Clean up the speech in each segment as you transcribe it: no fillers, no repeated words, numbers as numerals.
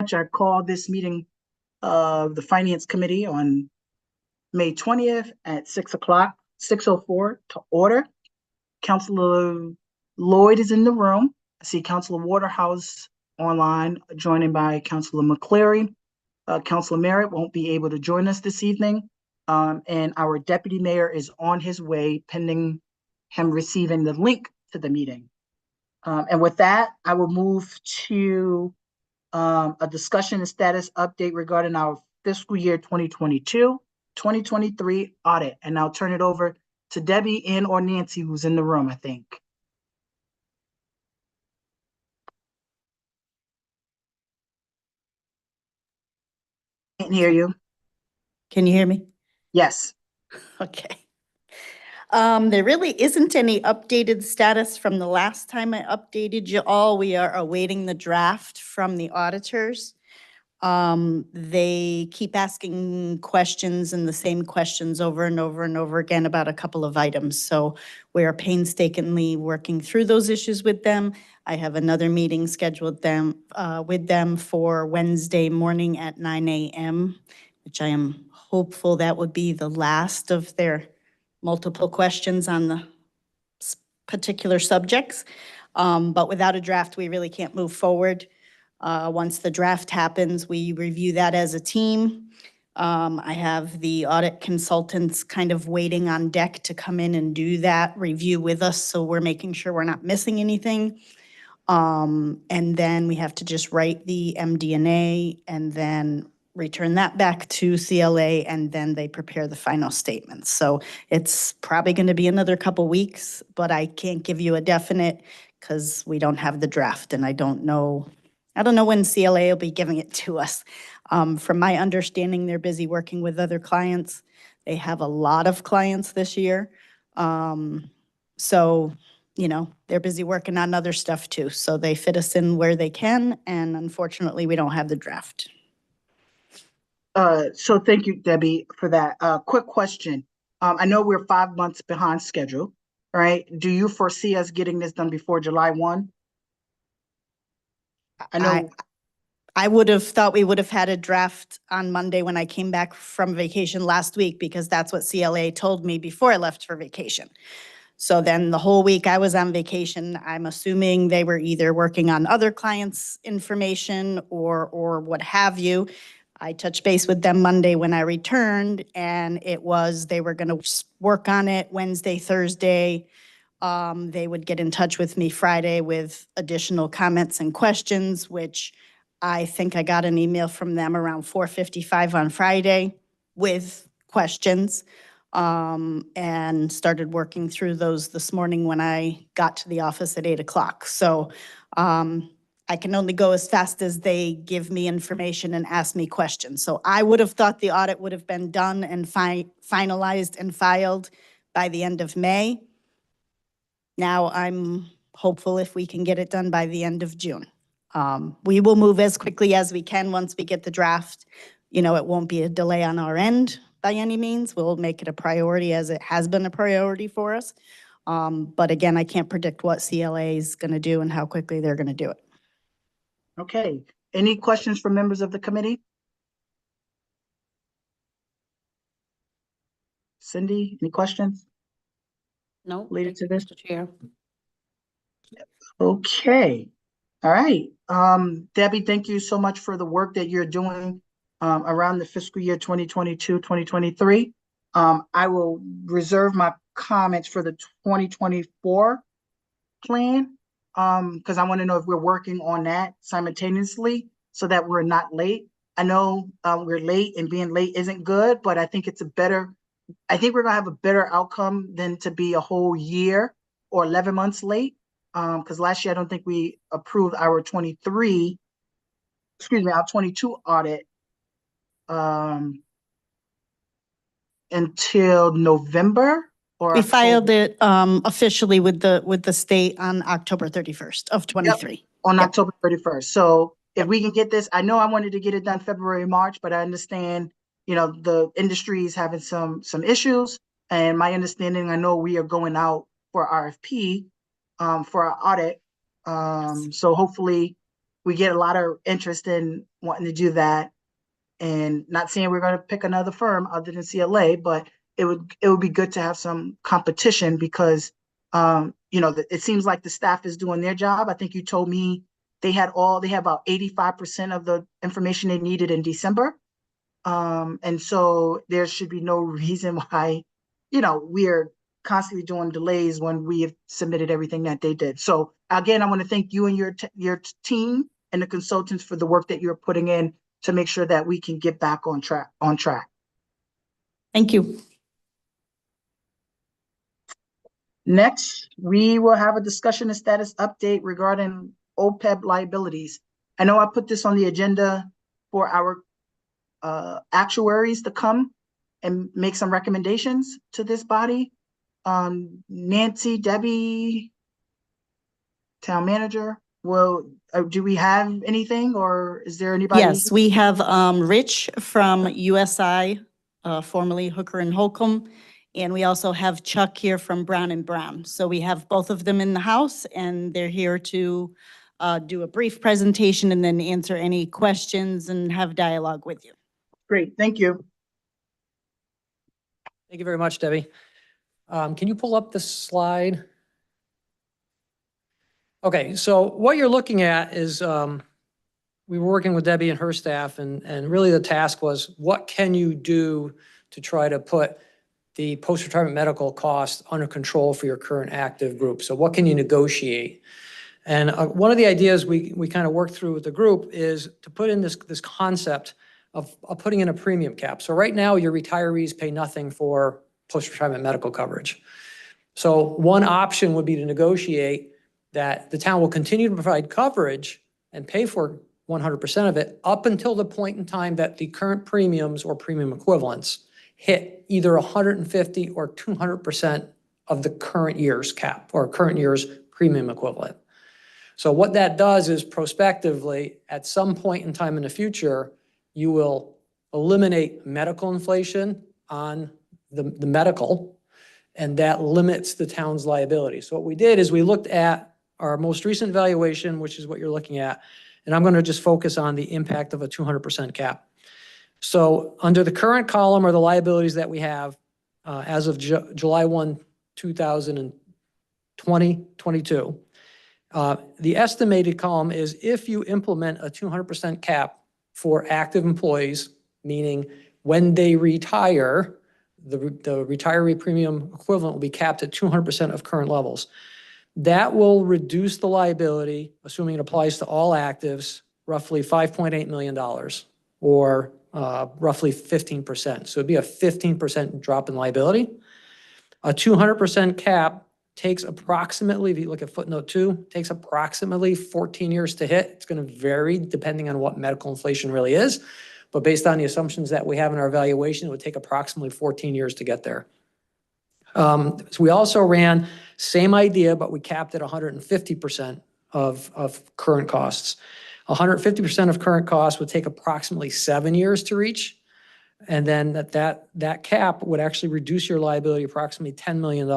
I call this meeting of the Finance Committee on May 20th at 6:04 to order. Councilor Lloyd is in the room. I see Councilor Waterhouse online, joining by Councilor McCleary. Councilor Merritt won't be able to join us this evening. And our Deputy Mayor is on his way, pending him receiving the link to the meeting. And with that, I will move to a discussion and status update regarding our fiscal year 2022-2023 audit. And I'll turn it over to Debbie and or Nancy, who's in the room, I think. Can't hear you. Can you hear me? Yes. Okay. There really isn't any updated status from the last time I updated you all. We are awaiting the draft from the auditors. They keep asking questions and the same questions over and over and over again about a couple of items. So we are painstakingly working through those issues with them. I have another meeting scheduled with them for Wednesday morning at 9 a.m., which I am hopeful that would be the last of their multiple questions on the particular subjects. But without a draft, we really can't move forward. Once the draft happens, we review that as a team. I have the audit consultants kind of waiting on deck to come in and do that review with us, so we're making sure we're not missing anything. And then we have to just write the MD&A and then return that back to CLA, and then they prepare the final statements. So it's probably going to be another couple weeks, but I can't give you a definite because we don't have the draft, and I don't know when CLA will be giving it to us. From my understanding, they're busy working with other clients. They have a lot of clients this year. So, you know, they're busy working on other stuff too. So they fit us in where they can, and unfortunately, we don't have the draft. So thank you, Debbie, for that. Quick question. I know we're 5 months behind schedule, right? Do you foresee us getting this done before July 1? I know. I would have thought we would have had a draft on Monday when I came back from vacation last week, because that's what CLA told me before I left for vacation. So then the whole week I was on vacation, I'm assuming they were either working on other clients' information or what have you. I touched base with them Monday when I returned, and it was they were going to work on it Wednesday, Thursday. They would get in touch with me Friday with additional comments and questions, which I think I got an email from them around 4:55 on Friday with questions, and started working through those this morning when I got to the office at 8 o'clock. So I can only go as fast as they give me information and ask me questions. So I would have thought the audit would have been done and finalized and filed by the end of May. Now I'm hopeful if we can get it done by the end of June. We will move as quickly as we can once we get the draft. You know, it won't be a delay on our end by any means. We'll make it a priority, as it has been a priority for us. But again, I can't predict what CLA is going to do and how quickly they're going to do it. Okay. Any questions from members of the committee? Cindy, any questions? No. Related to this? Mr. Chair. Okay. All right. Debbie, thank you so much for the work that you're doing around the fiscal year 2022-2023. I will reserve my comments for the 2024 plan, because I want to know if we're working on that simultaneously so that we're not late. I know we're late, and being late isn't good, but I think it's I think we're gonna have a better outcome than to be a whole year or 11 months late. Because last year I don't think we approved our 22 audit until November. Or we filed it officially with the state on October 31st of 23. Yep, on October 31st. So if we can get this, I know I wanted to get it done February, March, but I understand, you know, the industry is having some issues. And my understanding, I know we are going out for RFP for our audit. So hopefully we get a lot of interest in wanting to do that. And not saying we're going to pick another firm other than CLA, but it would be good to have some competition because, it seems like the staff is doing their job. I think you told me they have about 85% of the information they needed in December. And so there should be no reason why, we are constantly doing delays when we have submitted everything that they did. So again, I want to thank you and your team and the consultants for the work that you're putting in to make sure that we can get back on track. Thank you. Next, we will have a discussion and status update regarding OPEB liabilities. I know I put this on the agenda for our actuaries to come and make some recommendations to this body. Nancy, Debbie, town manager, do we have anything or is there anybody? Yes, we have Rich from USI, formerly Hooker and Holcomb. And we also have Chuck here from Brown and Brown. So we have both of them in the house and they're here to do a brief presentation and then answer any questions and have dialogue with you. Great, thank you. Thank you very much, Debbie. Can you pull up the slide? Okay, so what you're looking at is we were working with Debbie and her staff and really the task was what can you do to try to put the post-retirement medical costs under control for your current active group. So what can you negotiate? And one of the ideas we kind of worked through with the group is to put in this concept of putting in a premium cap. So right now your retirees pay nothing for post-retirement medical coverage. So one option would be to negotiate that the town will continue to provide coverage and pay for 100% of it up until the point in time that the current premiums or premium equivalents hit either 150 or 200% of the current year's cap or current year's premium equivalent. So what that does is prospectively, at some point in time in the future, you will eliminate medical inflation on the medical, and that limits the town's liability. So what we did is we looked at our most recent valuation, which is what you're looking at, and I'm going to just focus on the impact of a 200% cap. So under the current column are the liabilities that we have as of July 1, 2022. The estimated column is if you implement a 200% cap for active employees, meaning when they retire, the retiree premium equivalent will be capped at 200% of current levels. That will reduce the liability, assuming it applies to all actives, roughly $5.8 million or roughly 15%. So it'd be a 15% drop in liability. A 200% cap takes approximately, if you look at footnote 2, takes approximately 14 years to hit. It's going to vary depending on what medical inflation really is. But based on the assumptions that we have in our evaluation, it would take approximately 14 years to get there. So we also ran same idea, but we capped at 150% of current costs. 150% of current costs would take approximately 7 years to reach. And then that cap would actually reduce your liability approximately $10 million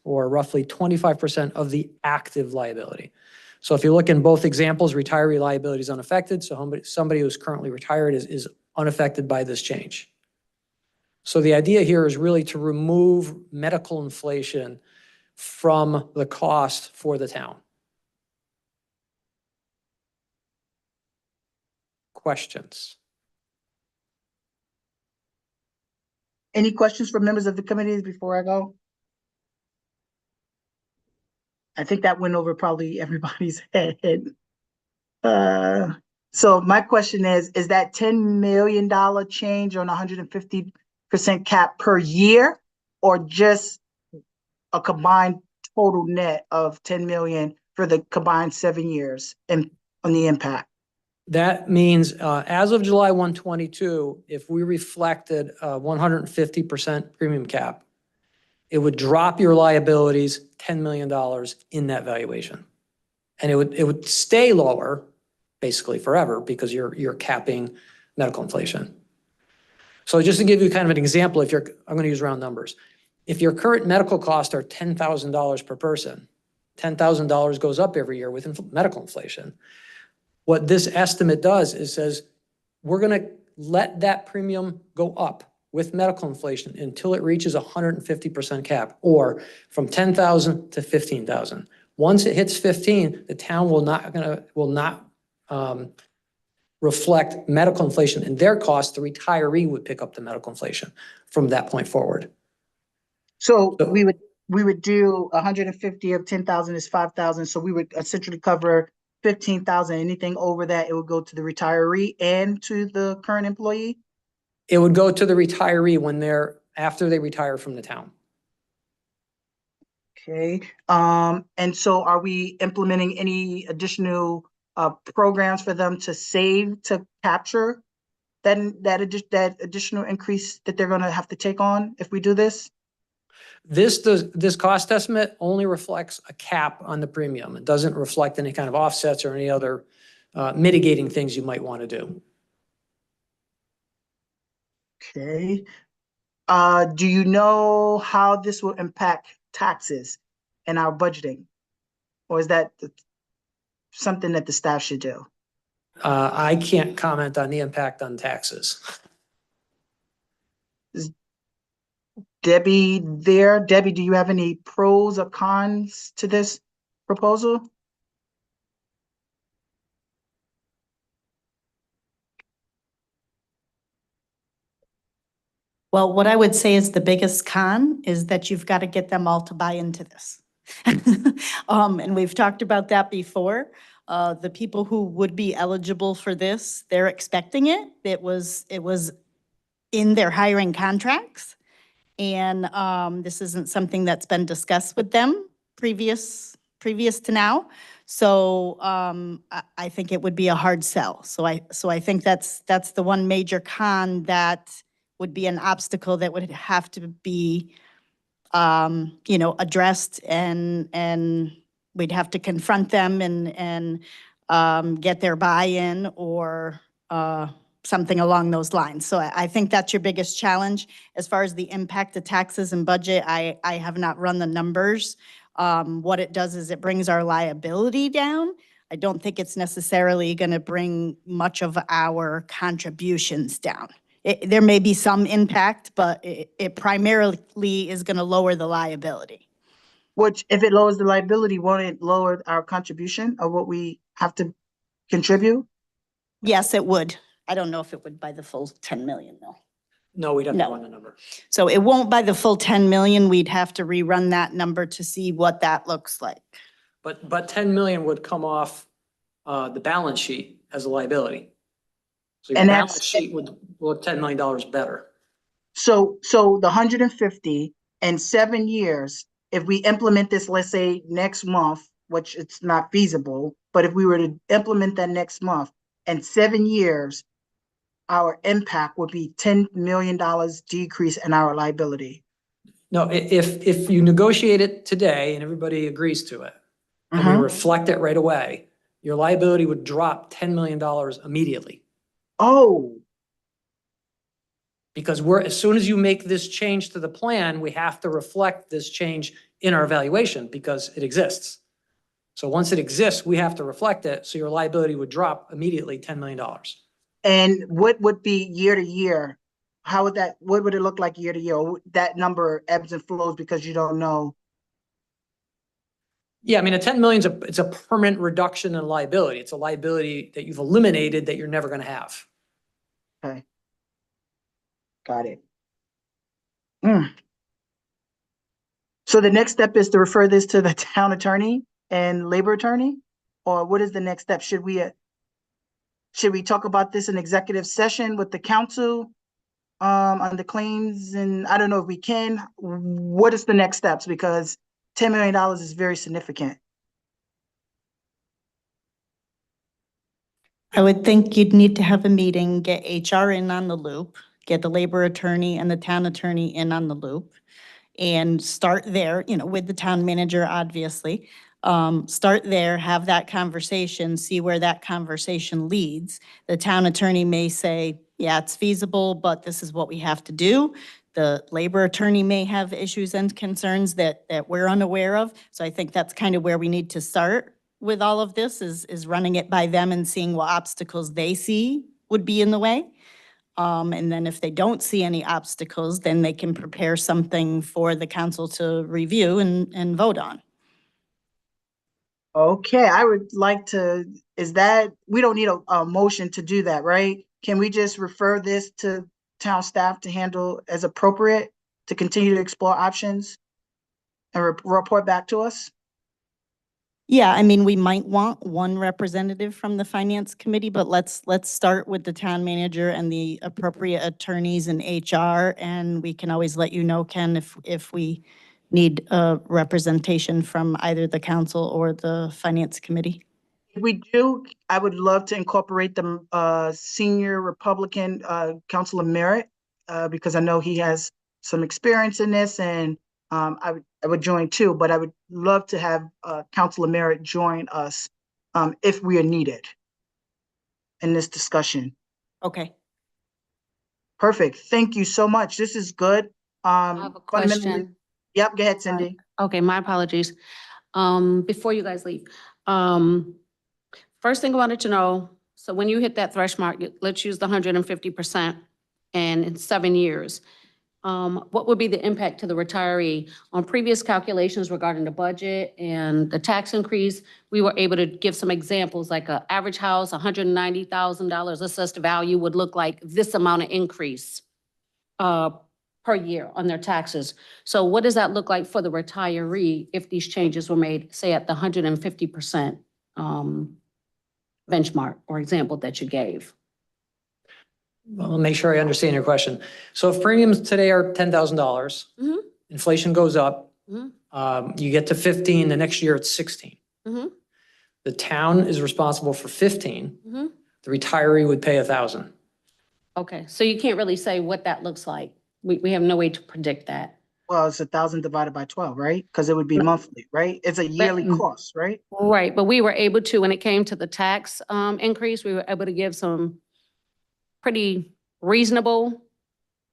or roughly 25% of the active liability. So if you look in both examples, retiree liability is unaffected. So somebody who's currently retired is unaffected by this change. So the idea here is really to remove medical inflation from the cost for the town. Questions? Any questions from members of the committees before I go? I think that went over probably everybody's head. So my question is that $10 million change on 150% cap per year or just a combined total net of 10 million for the combined 7 years and on the impact? That means as of July 1, 2022, if we reflected a 150% premium cap, it would drop your liabilities $10 million in that valuation. And it would stay lower basically forever because you're capping medical inflation. So just to give you kind of an example, I'm going to use round numbers. If your current medical costs are $10,000 per person, $10,000 goes up every year with medical inflation. What this estimate does is says, we're gonna let that premium go up with medical inflation until it reaches 150% cap, or from 10,000 to 15,000. Once it hits 15, the town will not reflect medical inflation in their cost. The retiree would pick up the medical inflation from that point forward. So we would do 150 of 10,000 is 5,000. So we would essentially cover 15,000. Anything over that, it would go to the retiree and to the current employee. It would go to the retiree after they retire from the town. Okay. And so are we implementing any additional programs for them to save to capture that additional increase that they're going to have to take on if we do this? This cost estimate only reflects a cap on the premium. It doesn't reflect any kind of offsets or any other mitigating things you might want to do. Okay. Do you know how this will impact taxes and our budgeting? Or is that something that the staff should do? I can't comment on the impact on taxes. Debbie there? Debbie, do you have any pros or cons to this proposal? Well, what I would say is the biggest con is that you've got to get them all to buy into this. And we've talked about that before. The people who would be eligible for this, they're expecting it. It was in their hiring contracts. And this isn't something that's been discussed with them previous to now. So I think it would be a hard sell. So I think that's the one major con that would be an obstacle that would have to be addressed, and we'd have to confront them and get their buy-in or something along those lines. So I think that's your biggest challenge. As far as the impact of taxes and budget, I have not run the numbers. What it does is it brings our liability down. I don't think it's necessarily going to bring much of our contributions down. There may be some impact, but it primarily is going to lower the liability. Which, if it lowers the liability, won't it lower our contribution of what we have to contribute? Yes, it would. I don't know if it would by the full 10 million though. No, we'd have to No. run the number. So it won't by the full 10 million. We'd have to rerun that number to see what that looks like. But 10 million would come off the balance sheet as a liability. So your And balance sheet would look $10 million better. So the 150 in 7 years, if we implement this, let's say next month, which it's not feasible, but if we were to implement that next month, in 7 years, our impact would be $10 million decrease in our liability. No, if you negotiate it today and everybody agrees to it, and we reflect it right away, your liability would drop $10 million immediately. Oh, Because as soon as you make this change to the plan, we have to reflect this change in our evaluation because it exists. So once it exists, we have to reflect it. So your liability would drop immediately $10 million. and what would be year to year? What would it look like year to year? That number ebbs and flows because you don't know. Yeah, I mean, a 10 million it's a permanent reduction in liability. It's a liability that you've eliminated that you're never going to have. Okay. Got it. So the next step is to refer this to the town attorney and labor attorney? Or what is the next step? Should we talk about this in executive session with the council on the claims? And I don't know if we can. What is the next steps? Because $10 million is very significant. I would think you'd need to have a meeting, get HR in on the loop, get the labor attorney and the town attorney in on the loop, and start there, with the town manager, obviously. Start there, have that conversation, see where that conversation leads. The town attorney may say, yeah, it's feasible, but this is what we have to do. The labor attorney may have issues and concerns that we're unaware of. So I think that's kind of where we need to start. with all of this is running it by them and seeing what obstacles they see would be in the way. And then if they don't see any obstacles, then they can prepare something for the council to review and vote on. Okay, I would like to, we don't need a motion to do that, right? Can we just refer this to town staff to handle as appropriate to continue to explore options and report back to us? Yeah, I mean, we might want one representative from the finance committee, but let's start with the town manager and the appropriate attorneys and HR, and we can always let you know, Ken, if we need a representation from either the council or the finance committee. If we do, I would love to incorporate the senior Republican Councilor Merritt, because I know he has some experience in this, and I would join too, but I would love to have Councilor Merritt join us if we are needed in this discussion. Okay. Perfect. Thank you so much. This is good. I have a question. Yep, go ahead, Cindy. Okay, my apologies. Before you guys leave, first thing I wanted to know, so when you hit that threshold, let's use the 150% and in 7 years, what would be the impact to the retiree? On previous calculations regarding the budget and the tax increase, we were able to give some examples, like an average house, $190,000 assessed value would look like this amount of increase per year on their taxes. So what does that look like for the retiree if these changes were made, say at the 150% benchmark or example that you gave? Well, I'll make sure I understand your question. So if premiums today are $10,000, Mhm. inflation goes up, Mhm. you get to 15, the next year it's 16. Mhm. The town is responsible for 15. Mhm. The retiree would pay 1,000. Okay, so you can't really say what that looks like. We have no way to predict that. Well, it's 1,000 divided by 12, right? Because it would be No. monthly, right? It's a yearly Mm. cost, right? Right, but we were able to, when it came to the tax increase, we were able to give some pretty reasonable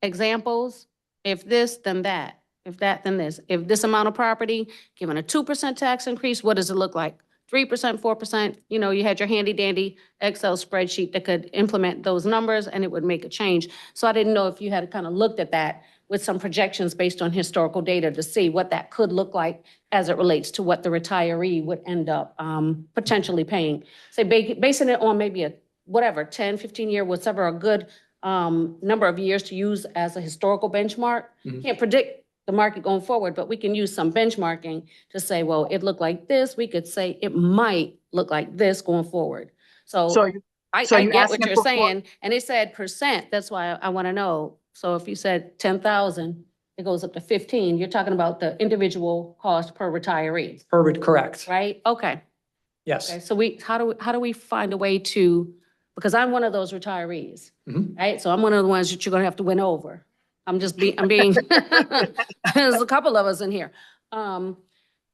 examples. If this, then that. If that, then this. If this amount of property, given a 2% tax increase, what does it look like? 3%, 4%, you know, you had your handy dandy Excel spreadsheet that could implement those numbers and it would make a change. So I didn't know if you had kind of looked at that with some projections based on historical data to see what that could look like as it relates to what the retiree would end up potentially paying. Say, basing it on maybe a, whatever, 10, 15 year, whatever, a good number of years to use as a historical benchmark. Mhm. Can't predict the market going forward, but we can use some benchmarking to say, well, it looked like this. We could say it might look like this going forward. So So you- I so you're get what asking you're for- saying, and it said percent. That's why I want to know. So if you said 10,000, it goes up to 15. You're talking about the individual cost per retiree, Correct. right? Okay. Yes. Okay, so how do we find a way to, because I'm one of those retirees, Mhm. right? So I'm one of the ones that you're gonna have to win over. I'm being, there's a couple of us in here.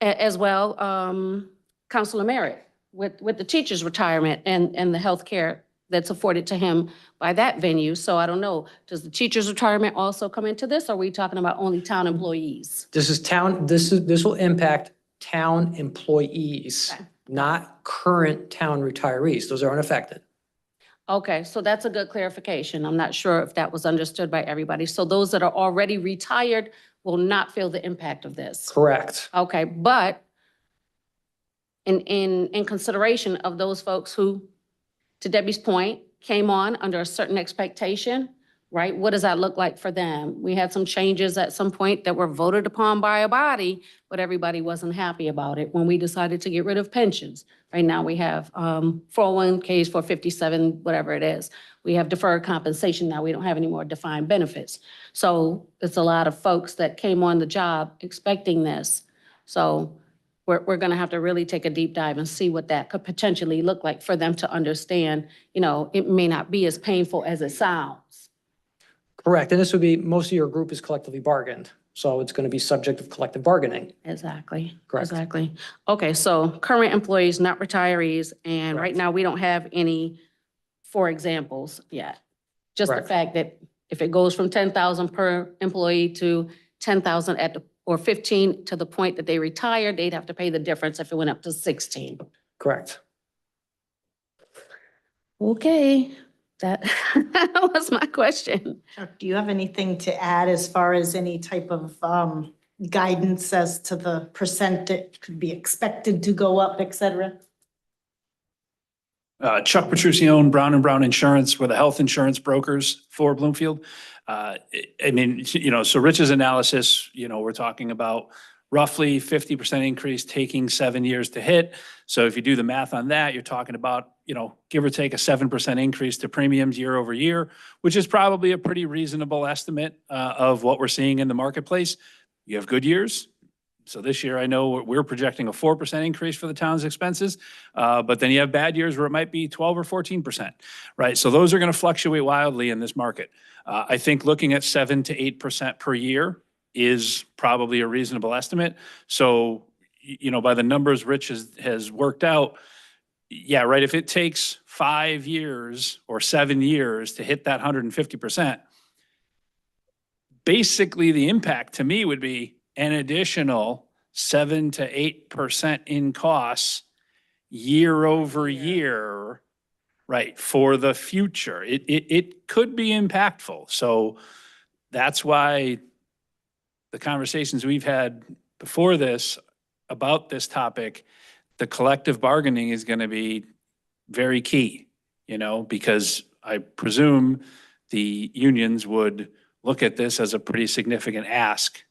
As well, Councilor Merritt, with the teacher's retirement and the health care that's afforded to him by that venue. So I don't know, does the teacher's retirement also come into this? Or are we talking about only town employees? This will impact town employees, Okay. not current town retirees. Those are unaffected. Okay, so that's a good clarification. I'm not sure if that was understood by everybody. So those that are already retired will not feel the impact of this. Correct. Okay, but in consideration of those folks who, to Debbie's point, came on under a certain expectation, right? What does that look like for them? We had some changes at some point that were voted upon by a body, but everybody wasn't happy about it when we decided to get rid of pensions. Right now, we have 401ks for 57, whatever it is. We have deferred compensation now. We don't have any more defined benefits. So it's a lot of folks that came on the job expecting this. So we're going to have to really take a deep dive and see what that could potentially look like for them to understand, you know, it may not be as painful as it sounds. Correct. And this would be, most of your group is collectively bargained. So it's going to be subject of collective bargaining. Exactly. Correct. Exactly. Okay, so current employees, not retirees, and right Correct. now we don't have any, for examples yet. Just the Correct. fact that if it goes from 10,000 per employee to 10,000 at the, or 15 to the point that they retire, they'd have to pay the difference if it went up to 16. Correct. Okay, that was my question. Chuck, do you have anything to add as far as any type of guidance as to the percent that could be expected to go up, et cetera? Chuck Petruccione, Brown and Brown Insurance, we're the health insurance brokers for Bloomfield. I mean, so Rich's analysis, we're talking about roughly 50% increase taking 7 years to hit. So if you do the math on that, you're talking about, give or take a 7% increase to premiums year over year, which is probably a pretty reasonable estimate of what we're seeing in the marketplace. You have good years. So this year, I know we're projecting a 4% increase for the town's expenses, but then you have bad years where it might be 12 or 14%, right? So those are going to fluctuate wildly in this market. I think looking at 7 to 8% per year is probably a reasonable estimate. So, by the numbers Rich has worked out, yeah, right, if it takes 5 years or 7 years to hit that 150%, basically the impact to me would be an additional 7 to 8% in costs year over year, right, for the future. It could be impactful. So that's why the conversations we've had before this about this topic, the collective bargaining is going to be very key, because I presume the unions would look at this as a pretty significant ask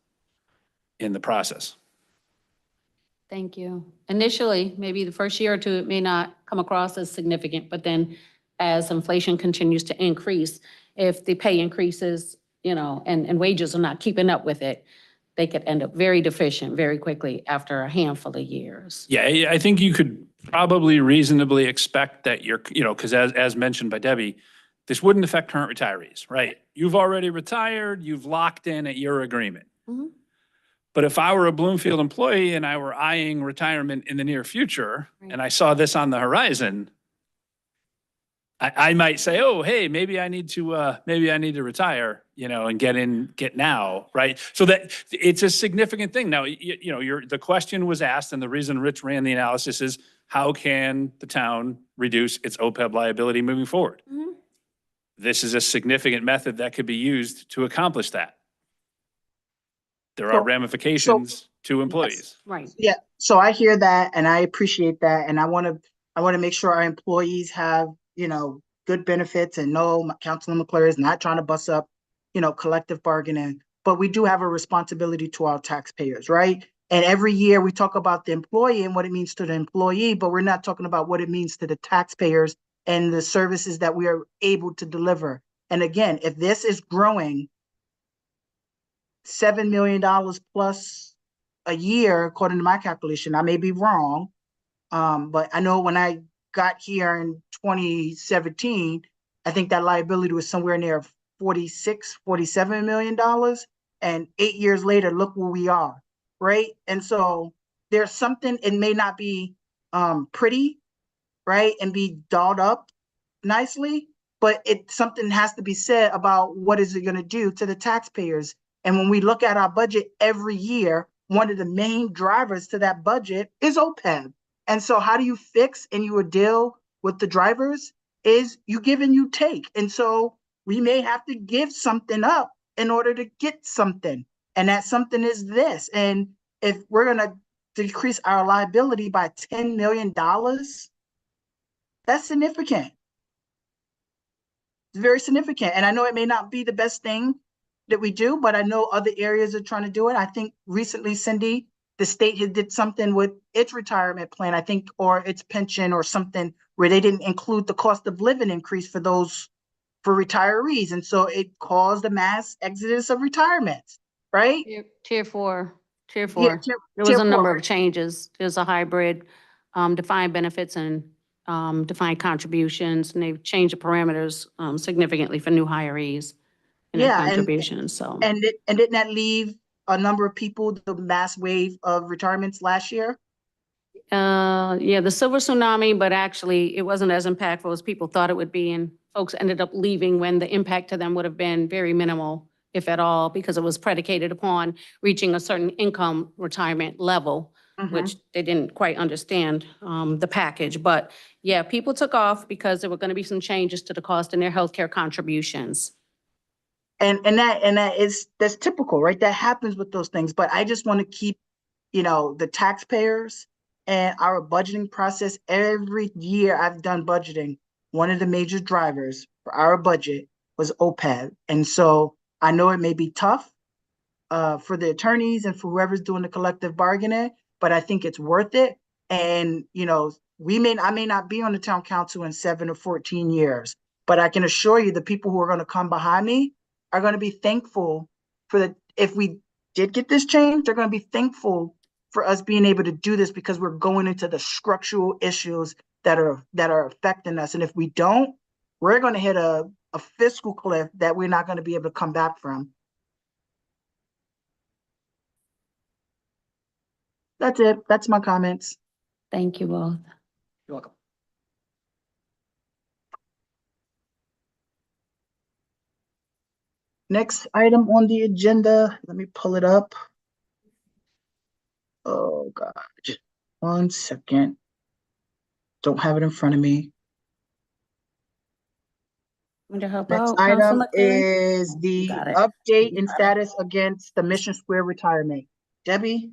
in the process. Thank you. Initially, maybe the first year or two, it may not come across as significant, but then as inflation continues to increase, if the pay increases, and wages are not keeping up with it, they could end up very deficient very quickly after a handful of years. Yeah, I think you could probably reasonably expect that because as mentioned by Debbie, this wouldn't affect current retirees, right? You've already retired, you've locked in at your agreement. Mhm. But if I were a Bloomfield employee and I were eyeing retirement in the near future, Right. and I saw this on the horizon, I might say, oh, hey, maybe I need to retire, and get now, right? So that it's a significant thing. Now, the question was asked, and the reason Rich ran the analysis is, how can the town reduce its OPEB liability moving forward? Mhm. This is a significant method that could be used to accomplish that. There So- are ramifications to employees. Right. Yeah, so I hear that and I appreciate that. And I want to make sure our employees have, good benefits, and no, Councilman McClure is not trying to bust up, collective bargaining, but we do have a responsibility to our taxpayers, right? And every year we talk about the employee and what it means to the employee, but we're not talking about what it means to the taxpayers and the services that we are able to deliver. And again, if this is growing $7 million plus a year, according to my calculation, I may be wrong. But I know when I got here in 2017, I think that liability was somewhere near $47 million. And 8 years later, look where we are, right? And so there's something, it may not be pretty, right, and be dolled up nicely, but something has to be said about what is it going to do to the taxpayers. And when we look at our budget every year, one of the main drivers to that budget is OPEB. And so how do you fix and you would deal with the drivers is you give and you take. And so we may have to give something up in order to get something. And that something is this. And if we're going to decrease our liability by $10 million, that's significant. It's very significant. And I know it may not be the best thing that we do, but I know other areas are trying to do it. I think recently, Cindy, the state had did something with its retirement plan, I think, or its pension or something, where they didn't include the cost of living increase for retirees. And so it caused a mass exodus of retirements, right? Tier four. Yeah, There was tier a number four. of changes. There's a hybrid, defined benefits and defined contributions, and they've changed the parameters significantly for new hirees and their Yeah, contributions, so. And didn't that leave a number of people the mass wave of retirements last year? Yeah, the silver tsunami, but actually it wasn't as impactful as people thought it would be, and folks ended up leaving when the impact to them would have been very minimal, if at all, because it was predicated upon reaching a certain income retirement level. which they didn't quite understand, the package. But yeah, people took off because there were going to be some changes to the cost in their healthcare contributions. And that's typical, right? That happens with those things. But I just want to keep, the taxpayers and our budgeting process. Every year I've done budgeting, one of the major drivers for our budget was OPEB. And so I know it may be tough for the attorneys and for whoever's doing the collective bargaining, but I think it's worth it. And, I may not be on the town council in 7 or 14 years, but I can assure you the people who are going to come behind me are going to be thankful if we did get this change, they're going to be thankful for us being able to do this because we're going into the structural issues that are affecting us. And if we don't, we're going to hit a fiscal cliff that we're not going to be able to come back from. That's it. That's my comments. Thank you both. You're welcome. Next item on the agenda, let me pull it up. Oh, God. 1 second. Don't have it in front of me. Want to help Next out, item Councilman Clary? is the Got it. update in status against the Mission Square retirement. Debbie?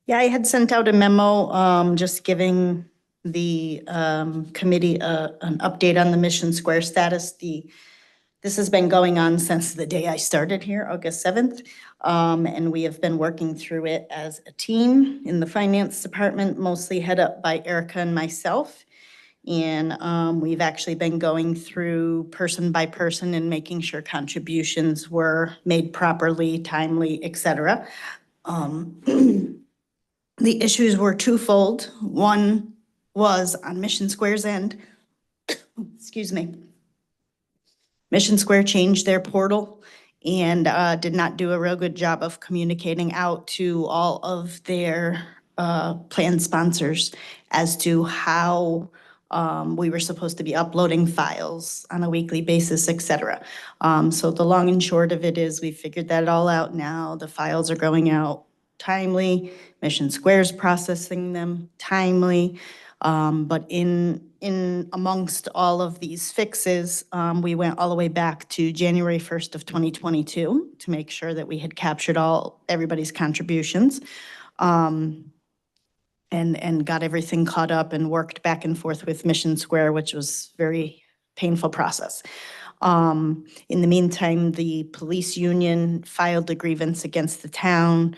Yeah, I had sent out a memo, just giving the committee an update on the Mission Square status. This has been going on since the day I started here, August 7th. And we have been working through it as a team in the finance department, mostly head up by Erica and myself. And we've actually been going through person by person and making sure contributions were made properly, timely, et cetera. The issues were twofold. One was on Mission Square's end. Excuse me. Mission Square changed their portal and did not do a real good job of communicating out to all of their plan sponsors as to how we were supposed to be uploading files on a weekly basis, et cetera. So the long and short of it is we figured that all out now. The files are going out timely. Mission Square's processing them timely. But in amongst all of these fixes, we went all the way back to January 1st of 2022 to make sure that we had captured everybody's contributions. And got everything caught up and worked back and forth with Mission Square, which was very painful process. In the meantime, the police union filed a grievance against the town,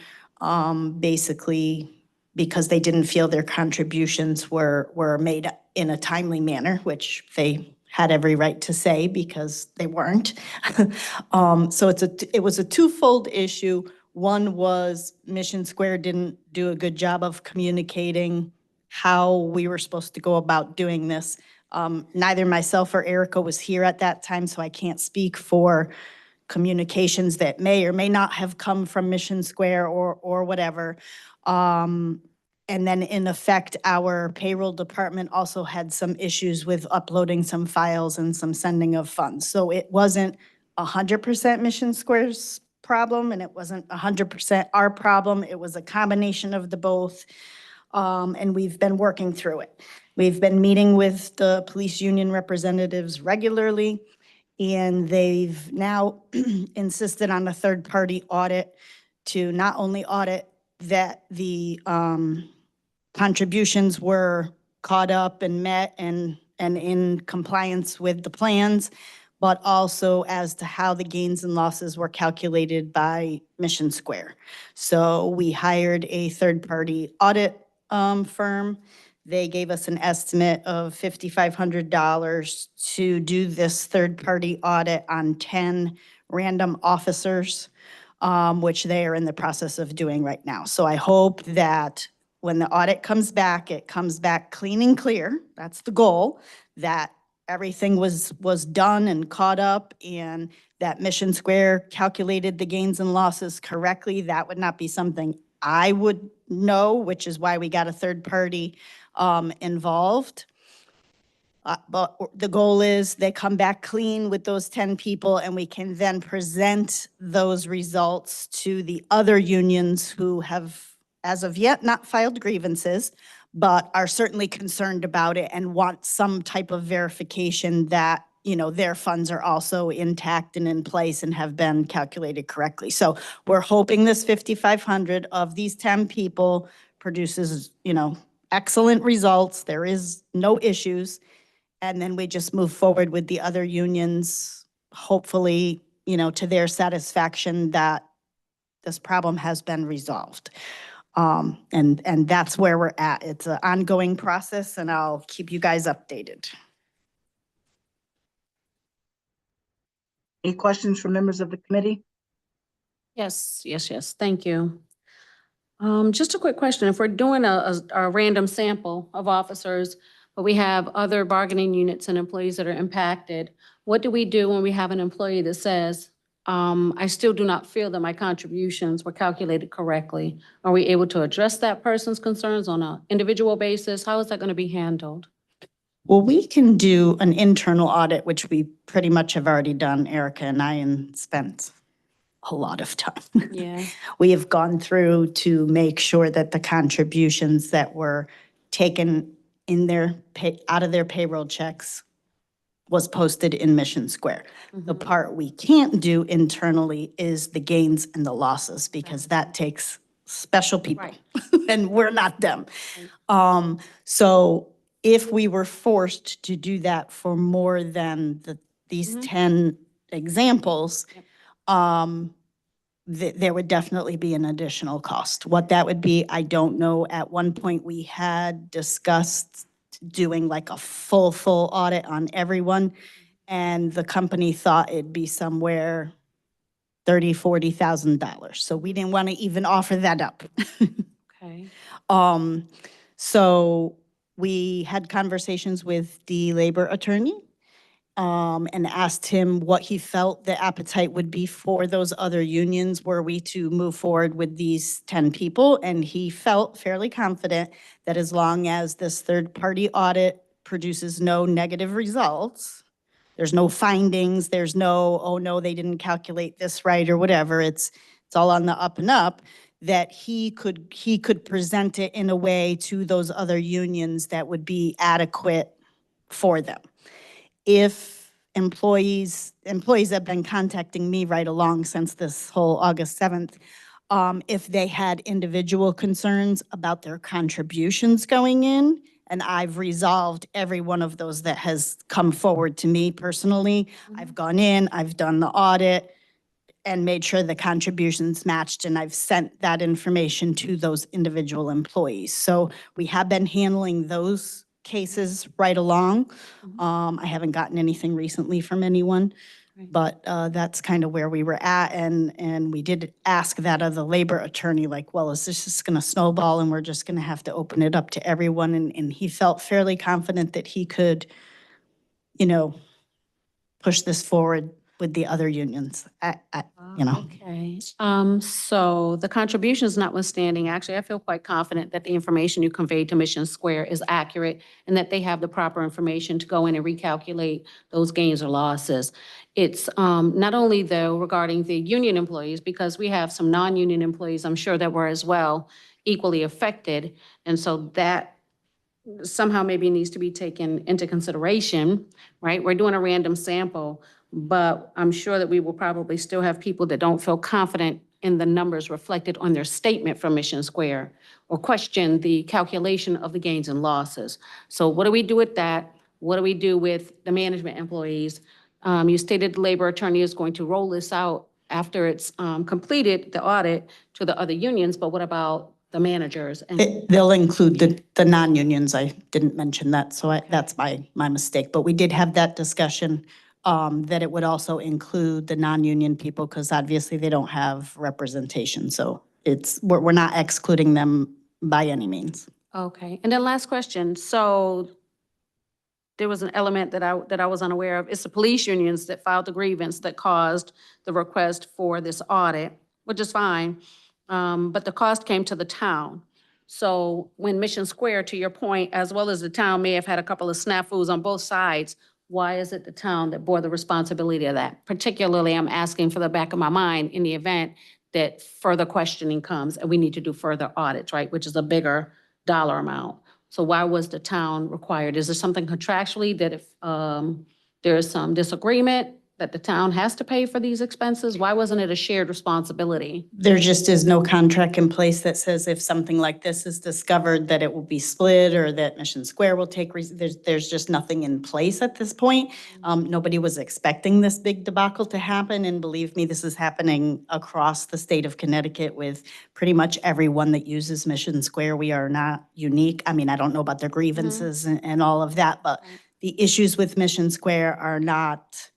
basically because they didn't feel their contributions were made in a timely manner, which they had every right to say because they weren't. So it was a twofold issue. One was Mission Square didn't do a good job of communicating how we were supposed to go about doing this. Neither myself or Erica was here at that time, so I can't speak for communications that may or may not have come from Mission Square or whatever. And then in effect, our payroll department also had some issues with uploading some files and some sending of funds. So it wasn't 100% Mission Square's problem and it wasn't 100% our problem. It was a combination of the both. And we've been working through it. We've been meeting with the police union representatives regularly, and they've now insisted on a third-party audit to not only audit that the contributions were caught up and met and in compliance with the plans, but also as to how the gains and losses were calculated by Mission Square. So we hired a third-party audit firm. They gave us an estimate of $5,500 to do this third-party audit on 10 random officers, which they are in the process of doing right now. So I hope that when the audit comes back, it comes back clean and clear. That's the goal, that everything was done and caught up and that Mission Square calculated the gains and losses correctly. That would not be something I would know, which is why we got a third party involved. But the goal is they come back clean with those 10 people and we can then present those results to the other unions who have, as of yet, not filed grievances, but are certainly concerned about it and want some type of verification that, you know, their funds are also intact and in place and have been calculated correctly. So we're hoping this 5,500 of these 10 people produces, you know, excellent results. There is no issues. And then we just move forward with the other unions, hopefully, you know, to their satisfaction that this problem has been resolved. And that's where we're at. It's an ongoing process and I'll keep you guys updated. Any questions from members of the committee? Yes, yes, yes, thank you. Just a quick question. If we're doing a random sample of officers, but we have other bargaining units and employees that are impacted, what do we do when we have an employee that says, I still do not feel that my contributions were calculated correctly? Are we able to address that person's concerns on an individual basis? How is that going to be handled? Well, we can do an internal audit, which we pretty much have already done, Erica and I, and spent a lot of time. Yeah. We have gone through to make sure that the contributions that were taken in their pay, out of their payroll checks was posted in Mission Square. The part we can't do internally is the gains and the losses because that takes special people Right. and we're not them. So if we were forced to do that for more than these 10 examples, there would definitely be an additional cost. What that would be, I don't know. At one point, we had discussed doing like a full audit on everyone, and the company thought it'd be somewhere $30,000-$40,000. So we didn't want to even offer that up. Okay. So we had conversations with the labor attorney, and asked him what he felt the appetite would be for those other unions were we to move forward with these 10 people. And he felt fairly confident that as long as this third-party audit produces no negative results, there's no findings, there's no, oh no, they didn't calculate this right or whatever, it's all on the up and up, that he could present it in a way to those other unions that would be adequate for them. If employees have been contacting me right along since this whole August 7th, if they had individual concerns about their contributions going in, and I've resolved every one of those that has come forward to me personally. I've gone in, I've done the audit and made sure the contributions matched, and I've sent that information to those individual employees. So we have been handling those cases right along. I haven't gotten anything recently from anyone, Right. but that's kind of where we were at. And we did ask that of the labor attorney, like, well, is this just going to snowball and we're just going to have to open it up to everyone? And he felt fairly confident that he could, you know, push this forward with the other unions. You know. Okay, so the contributions notwithstanding, actually, I feel quite confident that the information you conveyed to Mission Square is accurate and that they have the proper information to go in and recalculate those gains or losses. It's not only though regarding the union employees, because we have some non-union employees, I'm sure that were as well equally affected. And so that somehow maybe needs to be taken into consideration, right? We're doing a random sample, but I'm sure that we will probably still have people that don't feel confident in the numbers reflected on their statement from Mission Square or question the calculation of the gains and losses. So what do we do with that? What do we do with the management employees? You stated the labor attorney is going to roll this out after it's completed, the audit, to the other unions, but what about the managers? And They'll include the non-unions. I didn't mention that, so that's my mistake. But we did have that discussion, that it would also include the non-union people, because obviously they don't have representation. So we're not excluding them by any means. okay, and then last question. So there was an element that I was unaware of. It's the police unions that filed the grievance that caused the request for this audit, which is fine. But the cost came to the town. So when Mission Square, to your point, as well as the town may have had a couple of snafus on both sides, why is it the town that bore the responsibility of that? Particularly, I'm asking for the back of my mind in the event that further questioning comes and we need to do further audits, right? Which is a bigger dollar amount. So why was the town required? Is there something contractually that if there is some disagreement that the town has to pay for these expenses? Why wasn't it a shared responsibility? There just is no contract in place that says if something like this is discovered, that it will be split or that Mission Square will take, there's just nothing in place at this point. Nobody was expecting this big debacle to happen, and believe me, this is happening across the state of Connecticut with pretty much everyone that uses Mission Square. We are not unique. I mean, I don't know about their grievances and all of that, but the issues with Mission Square are not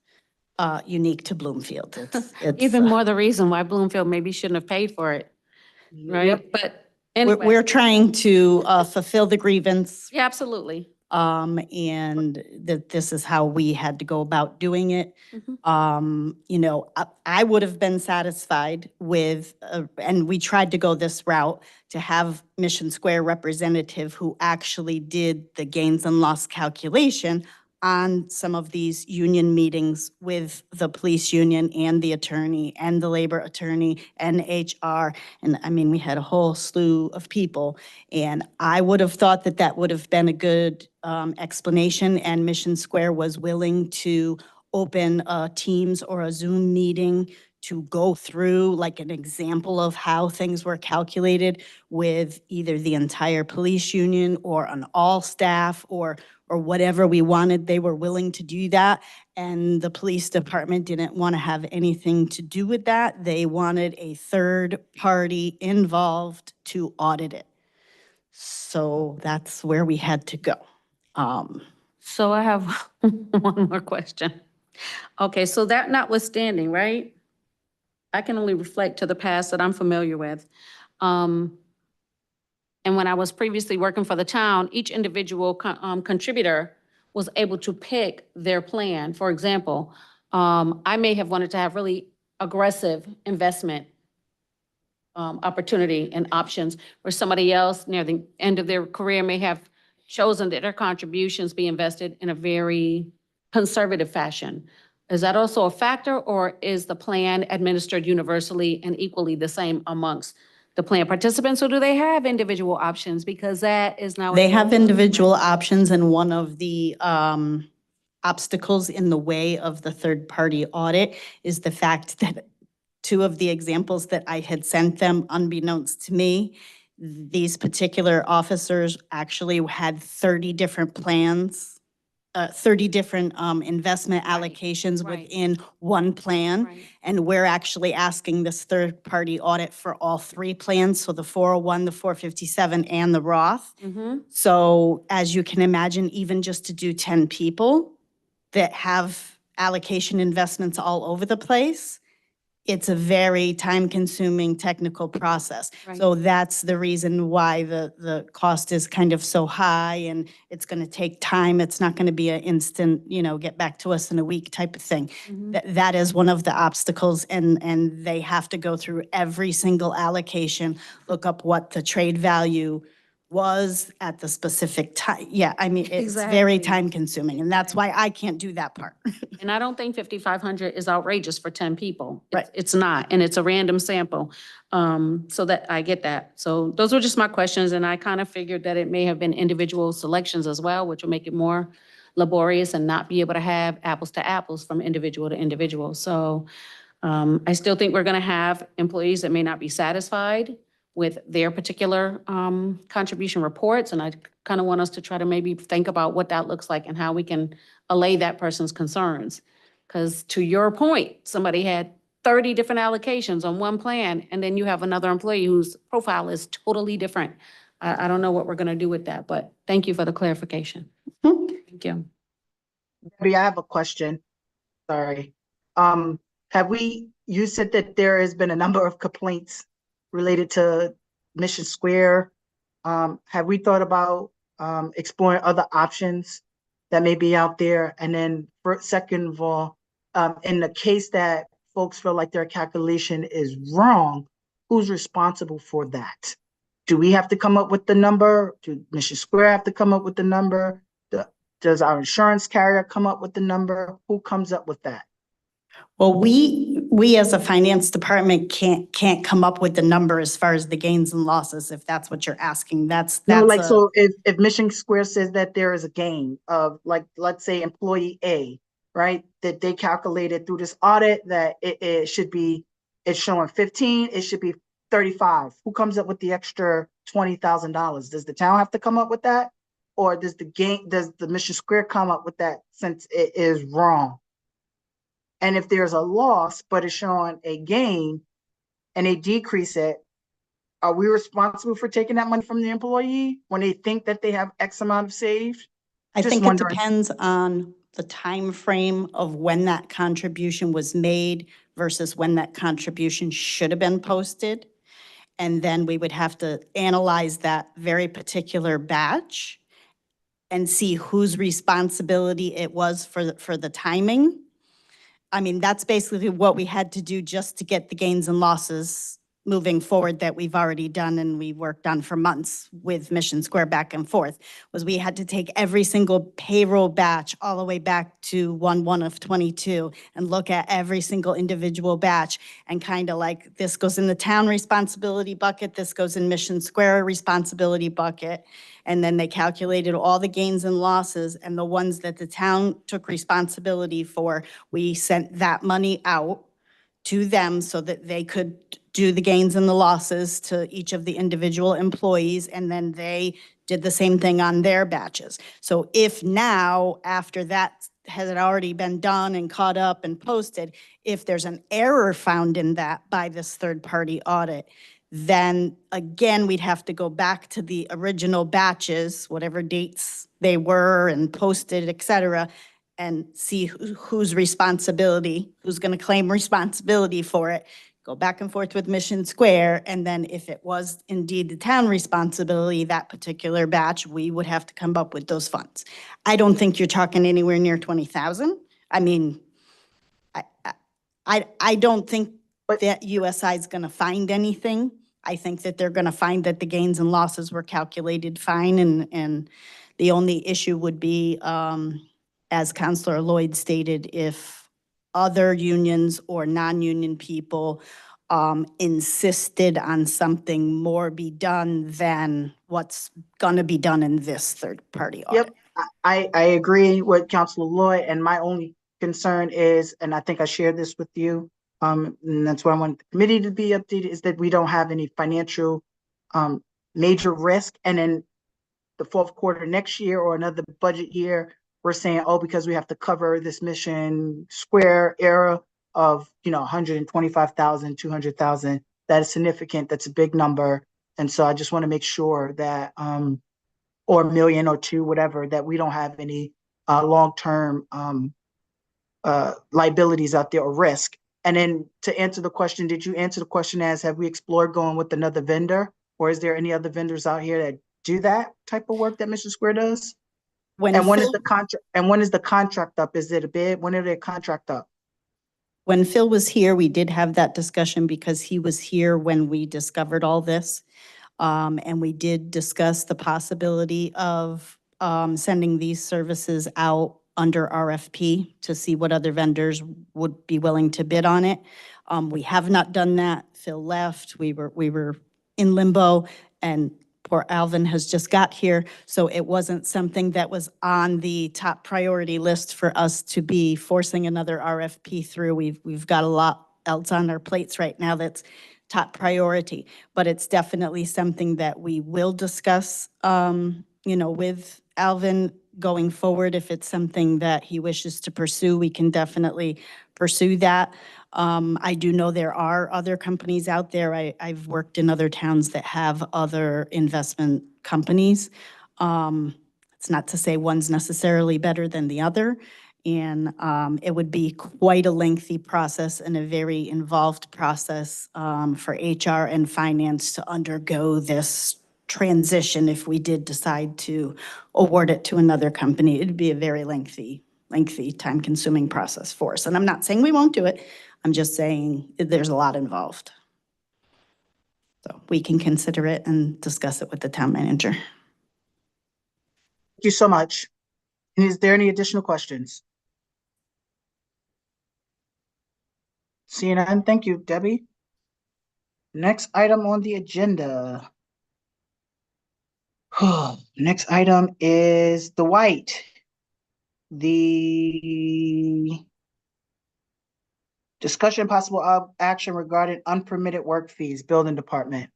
unique to Bloomfield. It's, Even more the reason why Bloomfield maybe shouldn't have paid for it, right? Yep. But we're anyway, trying to fulfill the grievance, yeah, absolutely. and that this is how we had to go about doing it. Mhm. You know, I would have been satisfied with, and we tried to go this route, to have Mission Square representative who actually did the gains and loss calculation on some of these union meetings with the police union and the attorney and the labor attorney and HR. And I mean, we had a whole slew of people. And I would have thought that that would have been a good explanation, and Mission Square was willing to open a Teams or a Zoom meeting to go through like an example of how things were calculated with either the entire police union or an all staff or whatever we wanted. They were willing to do that. And the police department didn't want to have anything to do with that. They wanted a third party involved to audit it. So that's where we had to go. So I have one more question. Okay, so that notwithstanding, right? I can only reflect to the past that I'm familiar with. And when I was previously working for the town, each individual contributor was able to pick their plan. For example, I may have wanted to have really aggressive investment opportunity and options, where somebody else near the end of their career may have chosen that their contributions be invested in a very conservative fashion. Is that also a factor, or is the plan administered universally and equally the same amongst the plan participants, or do they have individual options? Because that is now. They have individual options, and one of the obstacles in the way of the third-party audit is the fact that two of the examples that I had sent them, unbeknownst to me, these particular officers actually had 30 different plans, 30 different investment allocations right. within one plan. Right. And we're actually asking this third-party audit for all three plans, so the 401, the 457, and the Roth. Mm-hmm. So as you can imagine, even just to do 10 people that have allocation investments all over the place, it's a very time-consuming technical process. Right. So that's the reason why the cost is kind of so high, and it's going to take time. It's not going to be an instant, you know, get back to us in a week type of thing. Mm-hmm. That is one of the obstacles, and they have to go through every single allocation, look up what the trade value was at the specific time. Yeah, I mean, it's very Exactly. time-consuming, and that's why I can't do that part. And I don't think 5,500 is outrageous for 10 people. Right. It's not, and it's a random sample. So that, I get that. So those were just my questions, and I kind of figured that it may have been individual selections as well, which will make it more laborious and not be able to have apples to apples from individual to individual. So I still think we're going to have employees that may not be satisfied with their particular contribution reports, and I kind of want us to try to maybe think about what that looks like and how we can allay that person's concerns. Because to your point, somebody had 30 different allocations on one plan, and then you have another employee whose profile is totally different. I don't know what we're going to do with that, but thank you for the clarification. Thank you. Debbie, I have a question. Sorry. You said that there has been a number of complaints related to Mission Square. Have we thought about exploring other options that may be out there? And then second of all, in the case that folks feel like their calculation is wrong, who's responsible for that? Do we have to come up with the number? Do Mission Square have to come up with the number? Does our insurance carrier come up with the number? Who comes up with that? Well, we as a finance department can't come up with the number as far as the gains and losses, if that's what you're asking. That's No, like, a- so if Mission Square says that there is a gain of, like, let's say employee A, right? That they calculated through this audit that it should be, it's showing 15, it should be 35. Who comes up with the extra $20,000? Does the town have to come up with that? Or does the Mission Square come up with that since it is wrong? And if there's a loss, but it's showing a gain and they decrease it, are we responsible for taking that money from the employee when they think that they have X amount of saved? I Just think it wondering. depends on the time frame of when that contribution was made versus when that contribution should have been posted. And then we would have to analyze that very particular batch and see whose responsibility it was for the timing. I mean, that's basically what we had to do just to get the gains and losses moving forward that we've already done and we worked on for months with Mission Square back and forth, was we had to take every single payroll batch all the way back to 1/1 of '22 and look at every single individual batch and kind of like, this goes in the town responsibility bucket, this goes in Mission Square responsibility bucket. And then they calculated all the gains and losses, and the ones that the town took responsibility for, we sent that money out to them so that they could do the gains and the losses to each of the individual employees, and then they did the same thing on their batches. So if now, after that has already been done and caught up and posted, if there's an error found in that by this third-party audit, then again, we'd have to go back to the original batches, whatever dates they were and posted, et cetera, and see whose responsibility, who's going to claim responsibility for it, go back and forth with Mission Square, and then if it was indeed the town responsibility, that particular batch, we would have to come up with those funds. I don't think you're talking anywhere near 20,000. I mean, I don't think that USI is going to find anything. I think that they're going to find that the gains and losses were calculated fine, and the only issue would be, as Counselor Lloyd stated, if other unions or non-union people insisted on something more be done than what's going to be done in this third-party audit. Yep, I agree with Councilor Lloyd, and my only concern is, and I think I shared this with you, and that's why I want the committee to be updated, is that we don't have any financial major risk, and then the fourth quarter next year or another budget year, we're saying, oh, because we have to cover this Mission Square era of, 125,000, 200,000, that is significant, that's a big number. And so I just want to make sure that, or a million or two, whatever, that we don't have any long-term liabilities out there or risk. And then to answer the question, did you answer the question as, have we explored going with another vendor? Or is there any other vendors out here that do that type of work that Mission Square does? And when is the contract? And when is the contract up? Is it a bid? When are their contract up? When Phil was here, we did have that discussion because he was here when we discovered all this. And we did discuss the possibility of sending these services out under RFP to see what other vendors would be willing to bid on it. We have not done that. Phil left. We were in limbo, and poor Alvin has just got here. So it wasn't something that was on the top priority list for us to be forcing another RFP through. We've got a lot else on our plates right now that's top priority, but it's definitely something that we will discuss, with Alvin going forward. If it's something that he wishes to pursue, we can definitely pursue that. I do know there are other companies out there. I've worked in other towns that have other investment companies. It's not to say one's necessarily better than the other. And it would be quite a lengthy process and a very involved process for HR and finance to undergo this transition if we did decide to award it to another company. It'd be a very lengthy, time-consuming process for us. And I'm not saying we won't do it. I'm just saying there's a lot involved. So we can consider it and discuss it with the town manager. Thank you so much. And is there any additional questions? Seeing none, thank you, Debbie. Next item on the agenda. Next item is the white. The discussion possible of action regarding unpermitted work fees, building department.